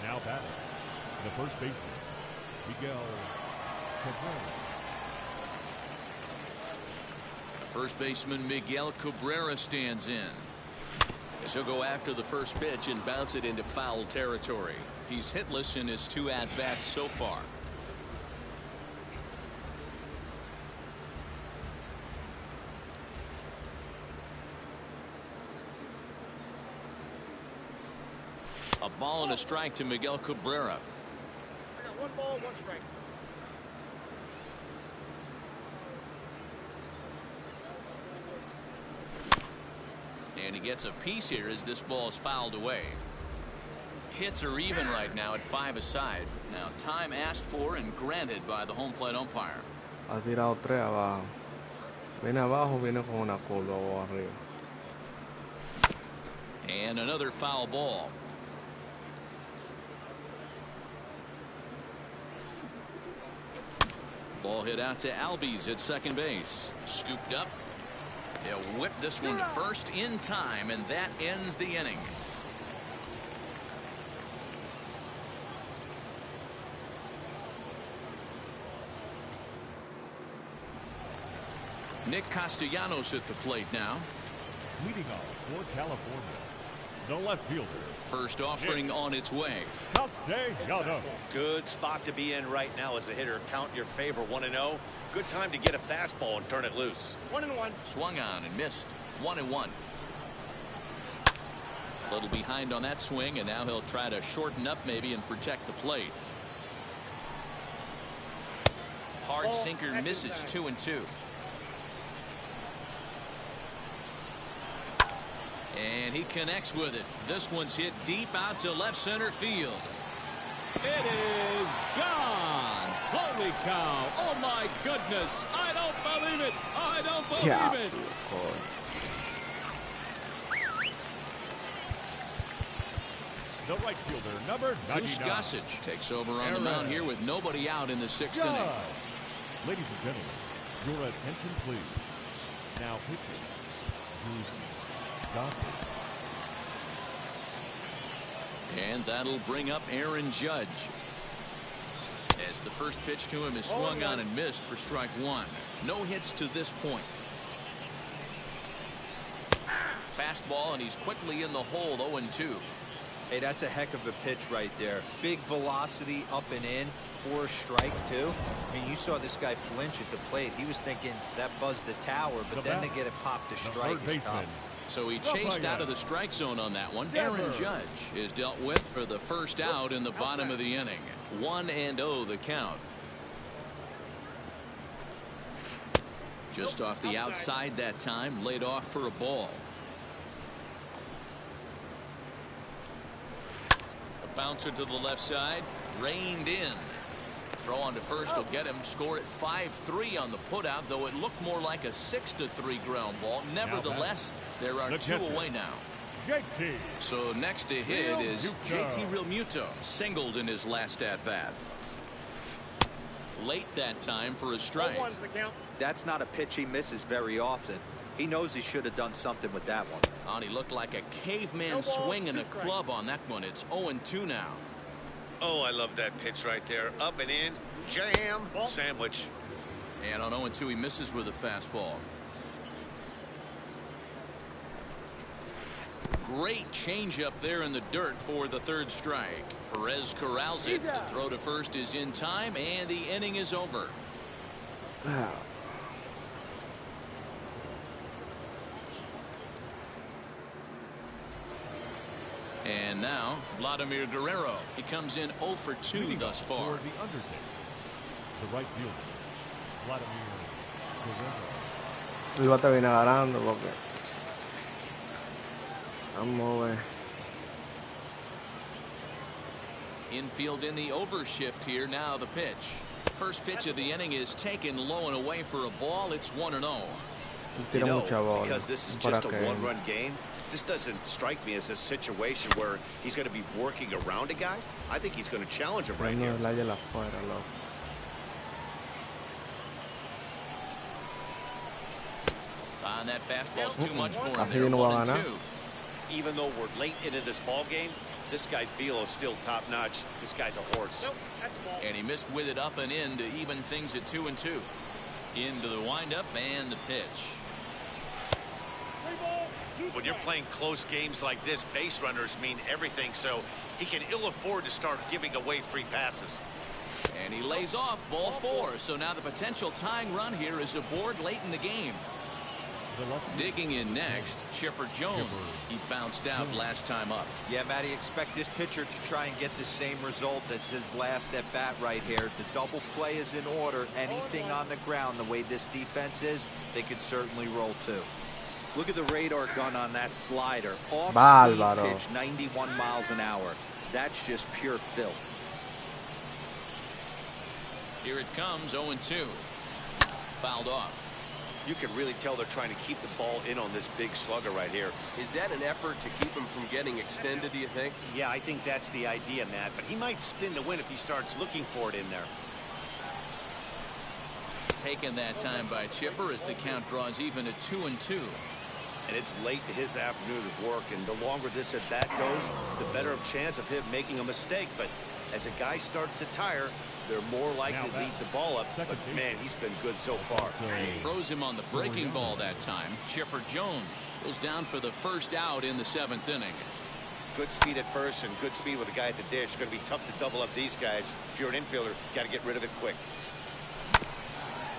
Now batting, the first baseman, Miguel Cabrera. The first baseman Miguel Cabrera stands in. He'll go after the first pitch and bounce it into foul territory. He's hitless in his 2 at-bats so far. A ball and a strike to Miguel Cabrera. I got 1 ball, 1 strike. And he gets a piece here as this ball is fouled away. Hits are even right now at 5 aside. Now time asked for and granted by the home plate umpire. Ha tirado 3 abajo. Viene abajo, viene con una curva arriba. And another foul ball. Ball hit out to Albies at second base. Scooped up. They'll whip this one to first in time, and that ends the inning. Nick Castellanos at the plate now. Leading off for California, the left fielder. First offering on its way. Castellanos. good spot to be in right now as a hitter. Count your favor 1-0. Good time to get a fastball and turn it loose. 1-1. Swung on and missed. 1-1. A little behind on that swing, and now he'll try to shorten up maybe and protect the plate. Hard sinker misses. 2-2. And he connects with it. This one's hit deep out to left center field. It is gone. Holy cow. Oh, my goodness. I don't believe it. I don't believe it. The right fielder, number 99. Gossage takes over on the mound here with nobody out in the 6th inning. Ladies and gentlemen, your attention please. Now pitching, Gossage. And that'll bring up Aaron Judge. As the first pitch to him is swung on and missed for strike 1. No hits to this point. Fastball, and he's quickly in the hole, 0-2. Hey, that's a heck of a pitch right there. Big velocity up and in for a strike, too. I mean, you saw this guy flinch at the plate. He was thinking that buzzed the tower, but then to get it popped to strike is tough. So he chased out of the strike zone on that one. Aaron Judge is dealt with for the first out in the bottom of the inning. 1-0 the count. Just off the outside that time, laid off for a ball. A bouncer to the left side, reined in. Throw on to first will get him. Score at 5-3 on the putout, though it looked more like a 6-3 ground ball. Nevertheless, there are 2 away now. So next to hit is JT Realmuto, singled in his last at bat. Late that time for a strike. That's not a pitch he misses very often. He knows he should have done something with that one. And he looked like a caveman swinging a club on that one. It's 0-2 now. Oh, I love that pitch right there. Up and in, jam, sandwich. And on 0-2, he misses with a fastball. Great change up there in the dirt for the 3rd strike. Perez corrals it. The throw to first is in time, and the inning is over. And now, Vladimir Guerrero. He comes in 0 for 2 thus far. For the Undertaker, the right fielder, Vladimir Guerrero. Iba a terminar ganando porque vamos a ver. Infield in the overshift here. Now the pitch. First pitch of the inning is taken low and away for a ball. It's 1-0. You know, because this is just a one-run game, this doesn't strike me as a situation where he's going to be working around a guy. I think he's going to challenge him right here. And that fastball's too much for him there. 1-2. Even though we're late into this ball game, this guy's velo is still top-notch. This guy's a horse. And he missed with it up and in to even things at 2-2. Into the windup and the pitch. When you're playing close games like this, base runners mean everything, so he can ill afford to start giving away free passes. And he lays off ball 4. So now the potential tying run here is aboard late in the game. Digging in next, Chipper Jones. He bounced out last time up. Yeah, Matty, expect this pitcher to try and get the same result as his last at bat right here. The double play is in order. Anything on the ground, the way this defense is, they could certainly roll too. Look at the radar gun on that slider. Off-speed pitch, 91 miles an hour. That's just pure filth. Here it comes, 0-2. Fouled off. You can really tell they're trying to keep the ball in on this big slugger right here. Is that an effort to keep him from getting extended, do you think? Yeah, I think that's the idea, Matt. But he might spin the win if he starts looking for it in there. Taken that time by Chipper as the count draws even at 2-2. And it's late in his afternoon of work, and the longer this at bat goes, the better of chance of him making a mistake. But as a guy starts to tire, they're more likely to leave the ball up. But man, he's been good so far. He froze him on the breaking ball that time. Chipper Jones goes down for the first out in the 7th inning. Good speed at first and good speed with a guy at the dish. It's going to be tough to double up these guys. If you're an infielder, got to get rid of it quick.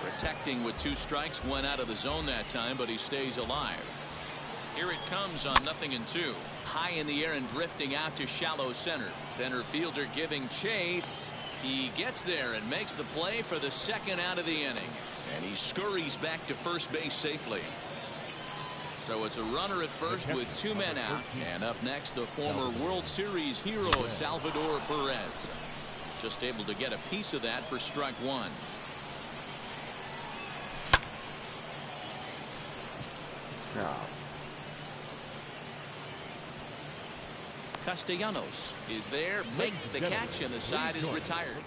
Protecting with 2 strikes, went out of the zone that time, but he stays alive. Here it comes on 0-2. High in the air and drifting out to shallow center. Center fielder giving chase. He gets there and makes the play for the 2nd out of the inning. And he scurries back to first base safely. So it's a runner at first with 2 men out. And up next, the former World Series hero, Salvador Perez. Just able to get a piece of that for strike one. Yeah. Castellanos is there, makes the catch, and the side is retired.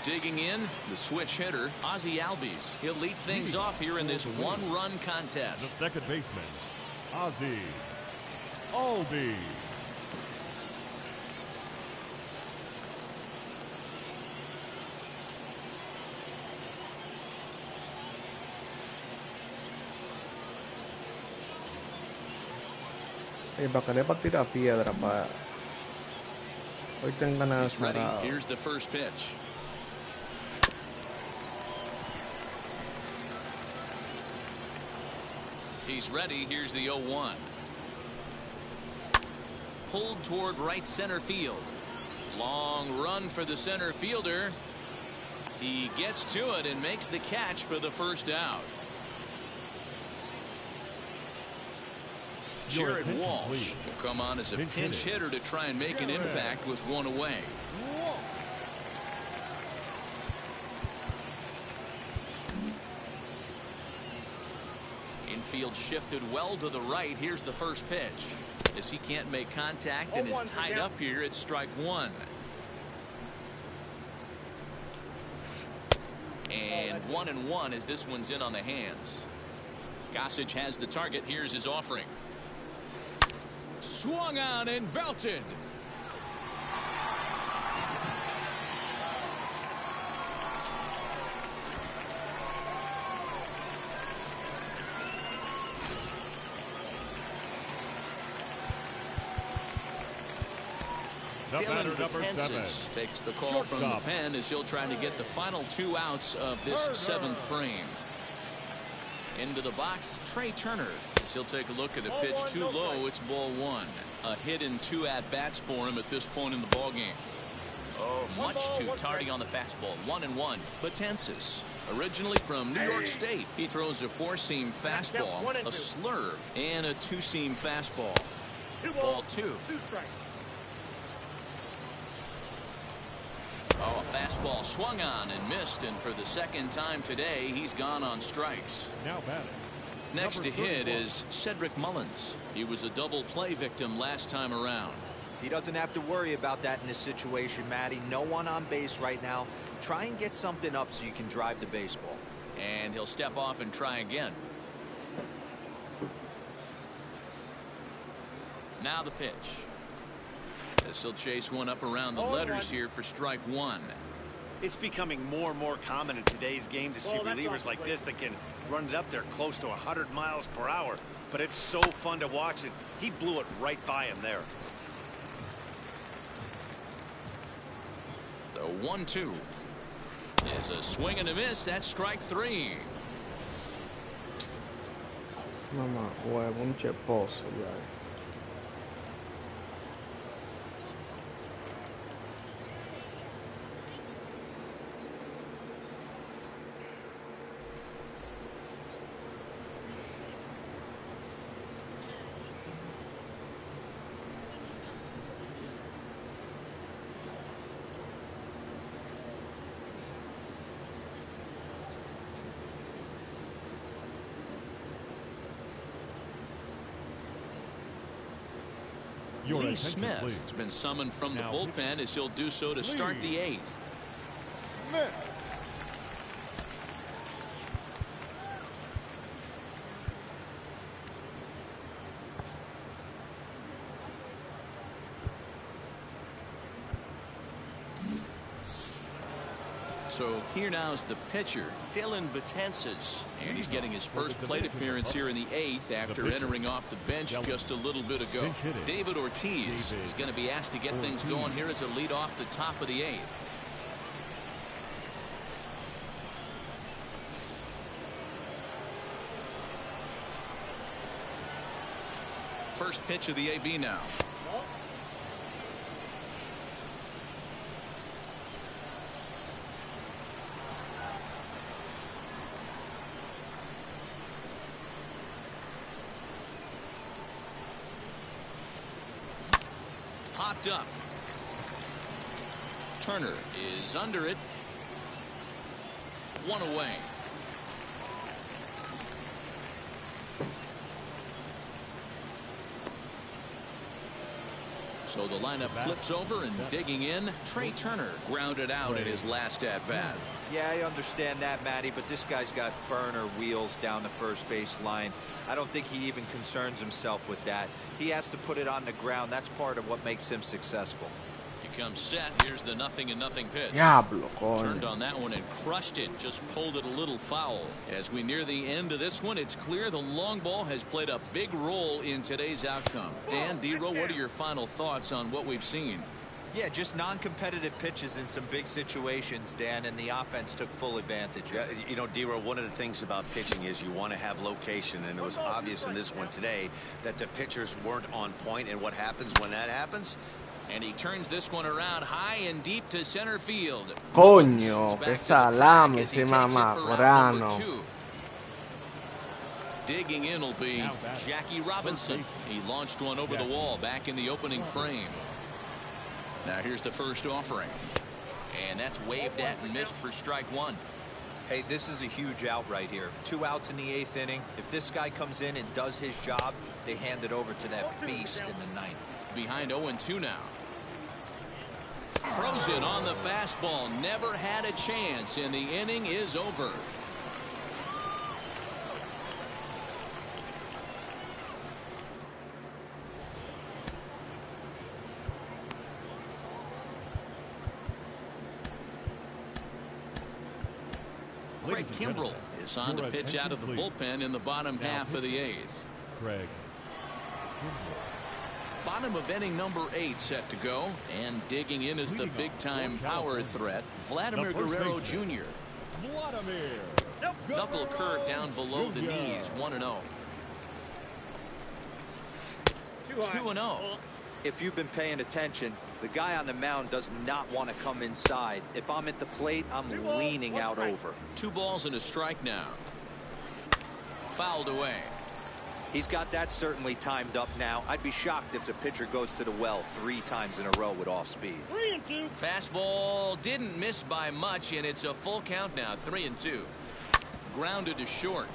Digging in, the switch hitter, Ozzie Albies. He'll lead things off here in this one-run contest. The second baseman, Ozzie Albies. Baka dapat tirar piedra pa. Hoy tengo na sarado. Here's the first pitch. He's ready. Here's the 0-1. Pulled toward right center field. Long run for the center fielder. He gets to it and makes the catch for the first out. Jared Walsh will come on as a pinch hitter to try and make an impact with one away. Infield shifted well to the right. Here's the first pitch. As he can't make contact and is tied up here, it's strike one. And 1-1 as this one's in on the hands. Gossage has the target. Here's his offering. Swung on and belted. Dylan Betances takes the call from the pen as he'll try to get the final 2 outs of this 7th frame. Into the box, Trey Turner. As he'll take a look at the pitch too low. It's ball 1. A hit and 2 at-bats for him at this point in the ballgame. Oh, much too tardy on the fastball. 1-1. Betances, originally from New York State. He throws a 4-seam fastball, a slurve, and a 2-seam fastball. Ball 2. Oh, a fastball swung on and missed, and for the second time today, he's gone on strikes. Now batting. Next to hit is Cedric Mullins. He was a double play victim last time around. He doesn't have to worry about that in this situation, Matty. No one on base right now. Try and get something up so you can drive the baseball. And he'll step off and try again. Now the pitch. This will chase one up around the letters here for strike one. It's becoming more and more common in today's game to see relievers like this that can run it up there close to 100 miles per hour. But it's so fun to watch it. He blew it right by him there. The 1-2 is a swing and a miss. That's strike 3. Mamma, non c'è posto, dai. Lee Smith has been summoned from the bullpen as he'll do so to start the 8th. So here now's the pitcher, Dylan Betances, and he's getting his first plate appearance here in the 8th after entering off the bench just a little bit ago. David Ortiz is going to be asked to get things going here as a lead off the top of the 8th. First pitch of the AB now. Popped up. Turner is under it. One away. So the lineup flips over, and digging in, Trey Turner grounded out in his last at-bat. Yeah, I understand that, Matty, but this guy's got burner wheels down the first base line. I don't think he even concerns himself with that. He has to put it on the ground. That's part of what makes him successful. He comes set. Here's the 0-0 pitch. Diablo, coño. Turned on that one and crushed it. Just pulled it a little foul. As we near the end of this one, it's clear the long ball has played a big role in today's outcome. Dan, D-Row, what are your final thoughts on what we've seen? Yeah, just non-competitive pitches in some big situations, Dan, and the offense took full advantage. Yeah, you know, D-Row, one of the things about pitching is you want to have location, and it was obvious in this one today that the pitchers weren't on point, and what happens when that happens? And he turns this one around high and deep to center field. Coño, que salame ese mamá, Corano. Digging in will be Jackie Robinson. He launched one over the wall back in the opening frame. Now here's the first offering. And that's waved at and missed for strike one. Hey, this is a huge out right here. 2 outs in the 8th inning. If this guy comes in and does his job, they hand it over to that beast in the 9th. Behind 0-2 now. Frozen on the fastball. Never had a chance, and the inning is over. Craig Kimbrell is on to pitch out of the bullpen in the bottom half of the 8th. Craig. Bottom of inning number 8 set to go, and digging in is the big-time power threat, Vladimir Guerrero Jr. Knuckle curve down below the knees, 1-0. 2-0. If you've been paying attention, the guy on the mound does not want to come inside. If I'm at the plate, I'm leaning out over. 2 balls and a strike now. Fouled away. He's got that certainly timed up now. I'd be shocked if the pitcher goes to the well 3 times in a row with off speed. 3-2. Fastball didn't miss by much, and it's a full count now. 3-2. Grounded to short.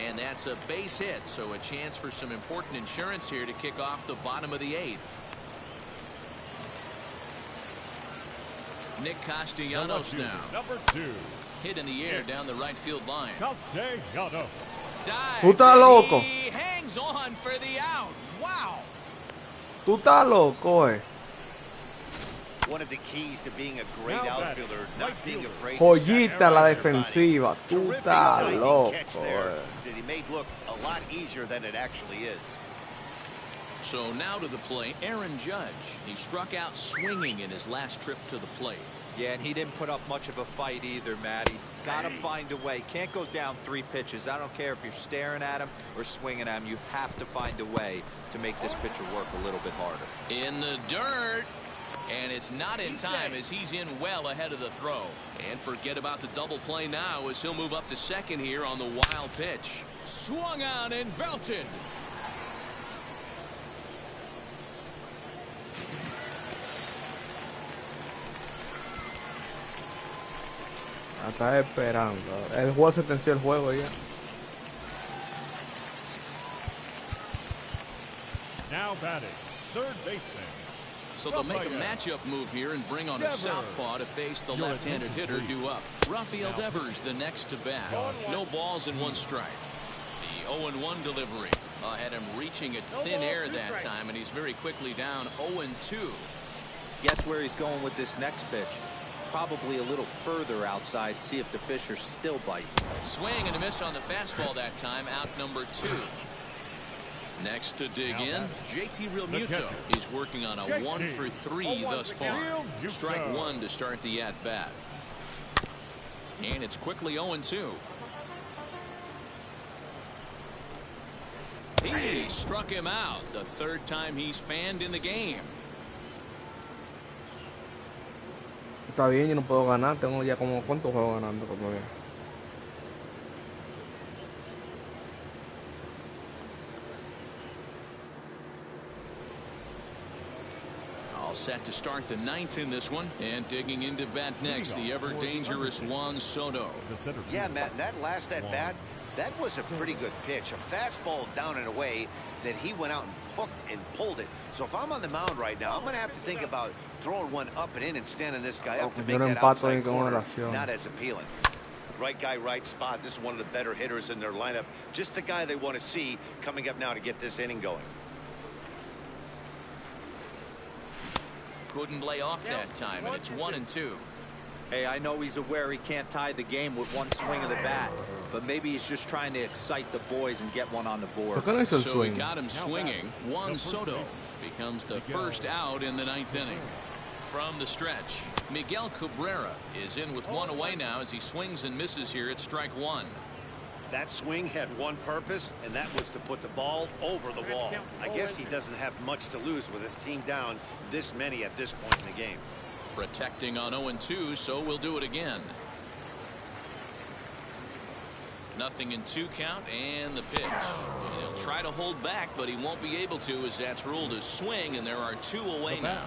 And that's a base hit, so a chance for some important insurance here to kick off the bottom of the 8th. Nick Castellanos now. Number 2. Hit in the air down the right field line. Castellanos. Dives, Tú estás loco. he hangs on for the out. Wow. Tú estás loco, eh. One of the keys to being a great outfielder, not being afraid to Joyita la sacrifice your defensiva. body. Tú Terrific estás diving loco, catch there eh. that he made look a lot easier than it actually is. So now to the plate, Aaron Judge. He struck out swinging in his last trip to the plate. Yeah, and he didn't put up much of a fight either, Matty. Gotta find a way. Can't go down 3 pitches. I don't care if you're staring at him or swinging at him. You have to find a way to make this pitcher work a little bit harder. In the dirt. And it's not in time as he's in well ahead of the throw. And forget about the double play now as he'll move up to second here on the wild pitch. Swung on and belted. Está esperando. El juego sentenció el juego ya. Now batting, third baseman. So they'll make a matchup move here and bring on a southpaw to face the left-handed hitter due up. Rafael Devers the next to bat. No balls and 1 strike. The 0-1 delivery had him reaching at thin air that time, and he's very quickly down 0-2. Guess where he's going with this next pitch? Probably a little further outside. See if the fish are still biting. Swing and a miss on the fastball that time. Out number 2. Next to dig in, JT Realmuto. He's working on a 1 for 3 thus far. Strike 1 to start the at-bat. And it's quickly 0-2. He struck him out the 3rd time he's fanned in the game. Está bien, yo no puedo ganar. Tengo ya como cuántos juegos ganando todavía. All set to start the ninth in this one. And digging into bat next, the ever-dangerous Juan Soto. Yeah, Matt, that last at-bat, that was a pretty good pitch. A fastball down and away that he went out and hooked and pulled it. So if I'm on the mound right now, I'm going to have to think about throwing one up and in and standing this guy up to make that outside corner not as appealing. Right guy, right spot. This is one of the better hitters in their lineup. Just the guy they want to see coming up now to get this inning going. Couldn't lay off that time, and it's 1-2. Hey, I know he's aware he can't tie the game with one swing of the bat, but maybe he's just trying to excite the boys and get one on the board. So he got him swinging. Juan Soto becomes the first out in the ninth inning. From the stretch, Miguel Cabrera is in with one away now as he swings and misses here at strike one. That swing had one purpose, and that was to put the ball over the wall. I guess he doesn't have much to lose with his team down this many at this point in the game. Protecting on 0-2, so we'll do it again. 0-2 count, and the pitch. He'll try to hold back, but he won't be able to, as that's ruled a swing, and there are two away now.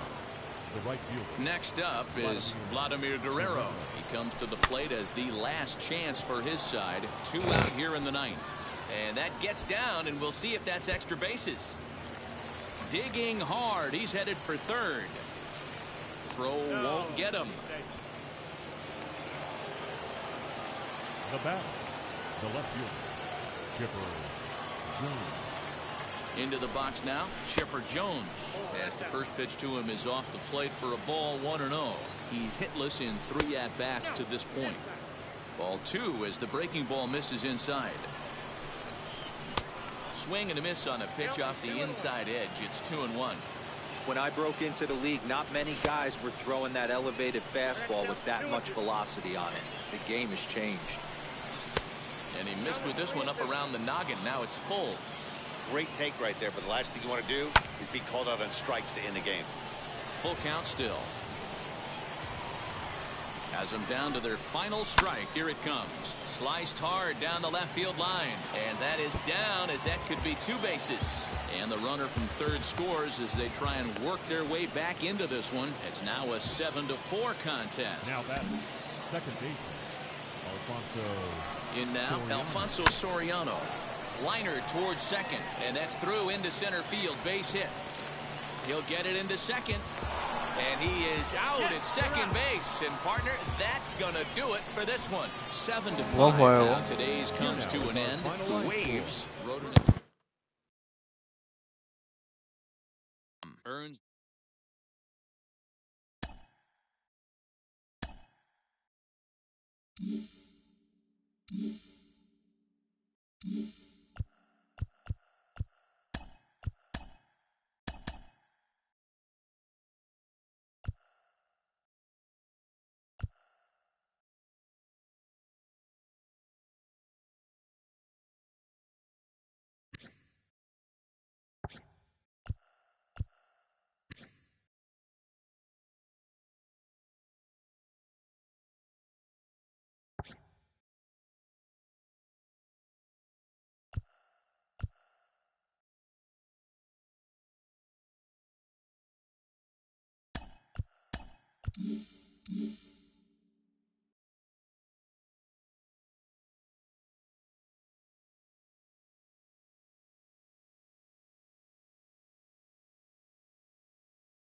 Next up is Vladimir Guerrero. He comes to the plate as the last chance for his side. 2 out here in the ninth. And that gets down, and we'll see if that's extra bases. Digging hard. He's headed for third. Throw won't get him. The batter, the left fielder, Chipper Jones. Into the box now, Chipper Jones, as the first pitch to him is off the plate for a ball, 1-0. He's hitless in 3 at-bats to this point. Ball 2 as the breaking ball misses inside. Swing and a miss on a pitch off the inside edge. It's 2-1. When I broke into the league, not many guys were throwing that elevated fastball with that much velocity on it. The game has changed. And he missed with this one up around the noggin. Now it's full. Great take right there, but the last thing you want to do is be called out on strikes to end the game. Full count still. Has them down to their final strike. Here it comes. Sliced hard down the left field line. And that is down, as that could be 2 bases. And the runner from third scores as they try and work their way back into this one. It's now a 7-4 contest. Now batting, second baseman, Alfonso. In now, Alfonso Soriano. Liner towards second, and that's through into center field. Base hit. He'll get it into second, and he is out at second base. And partner, that's gonna do it for this one. 7-5. Now today's comes to an end. The Waves earns.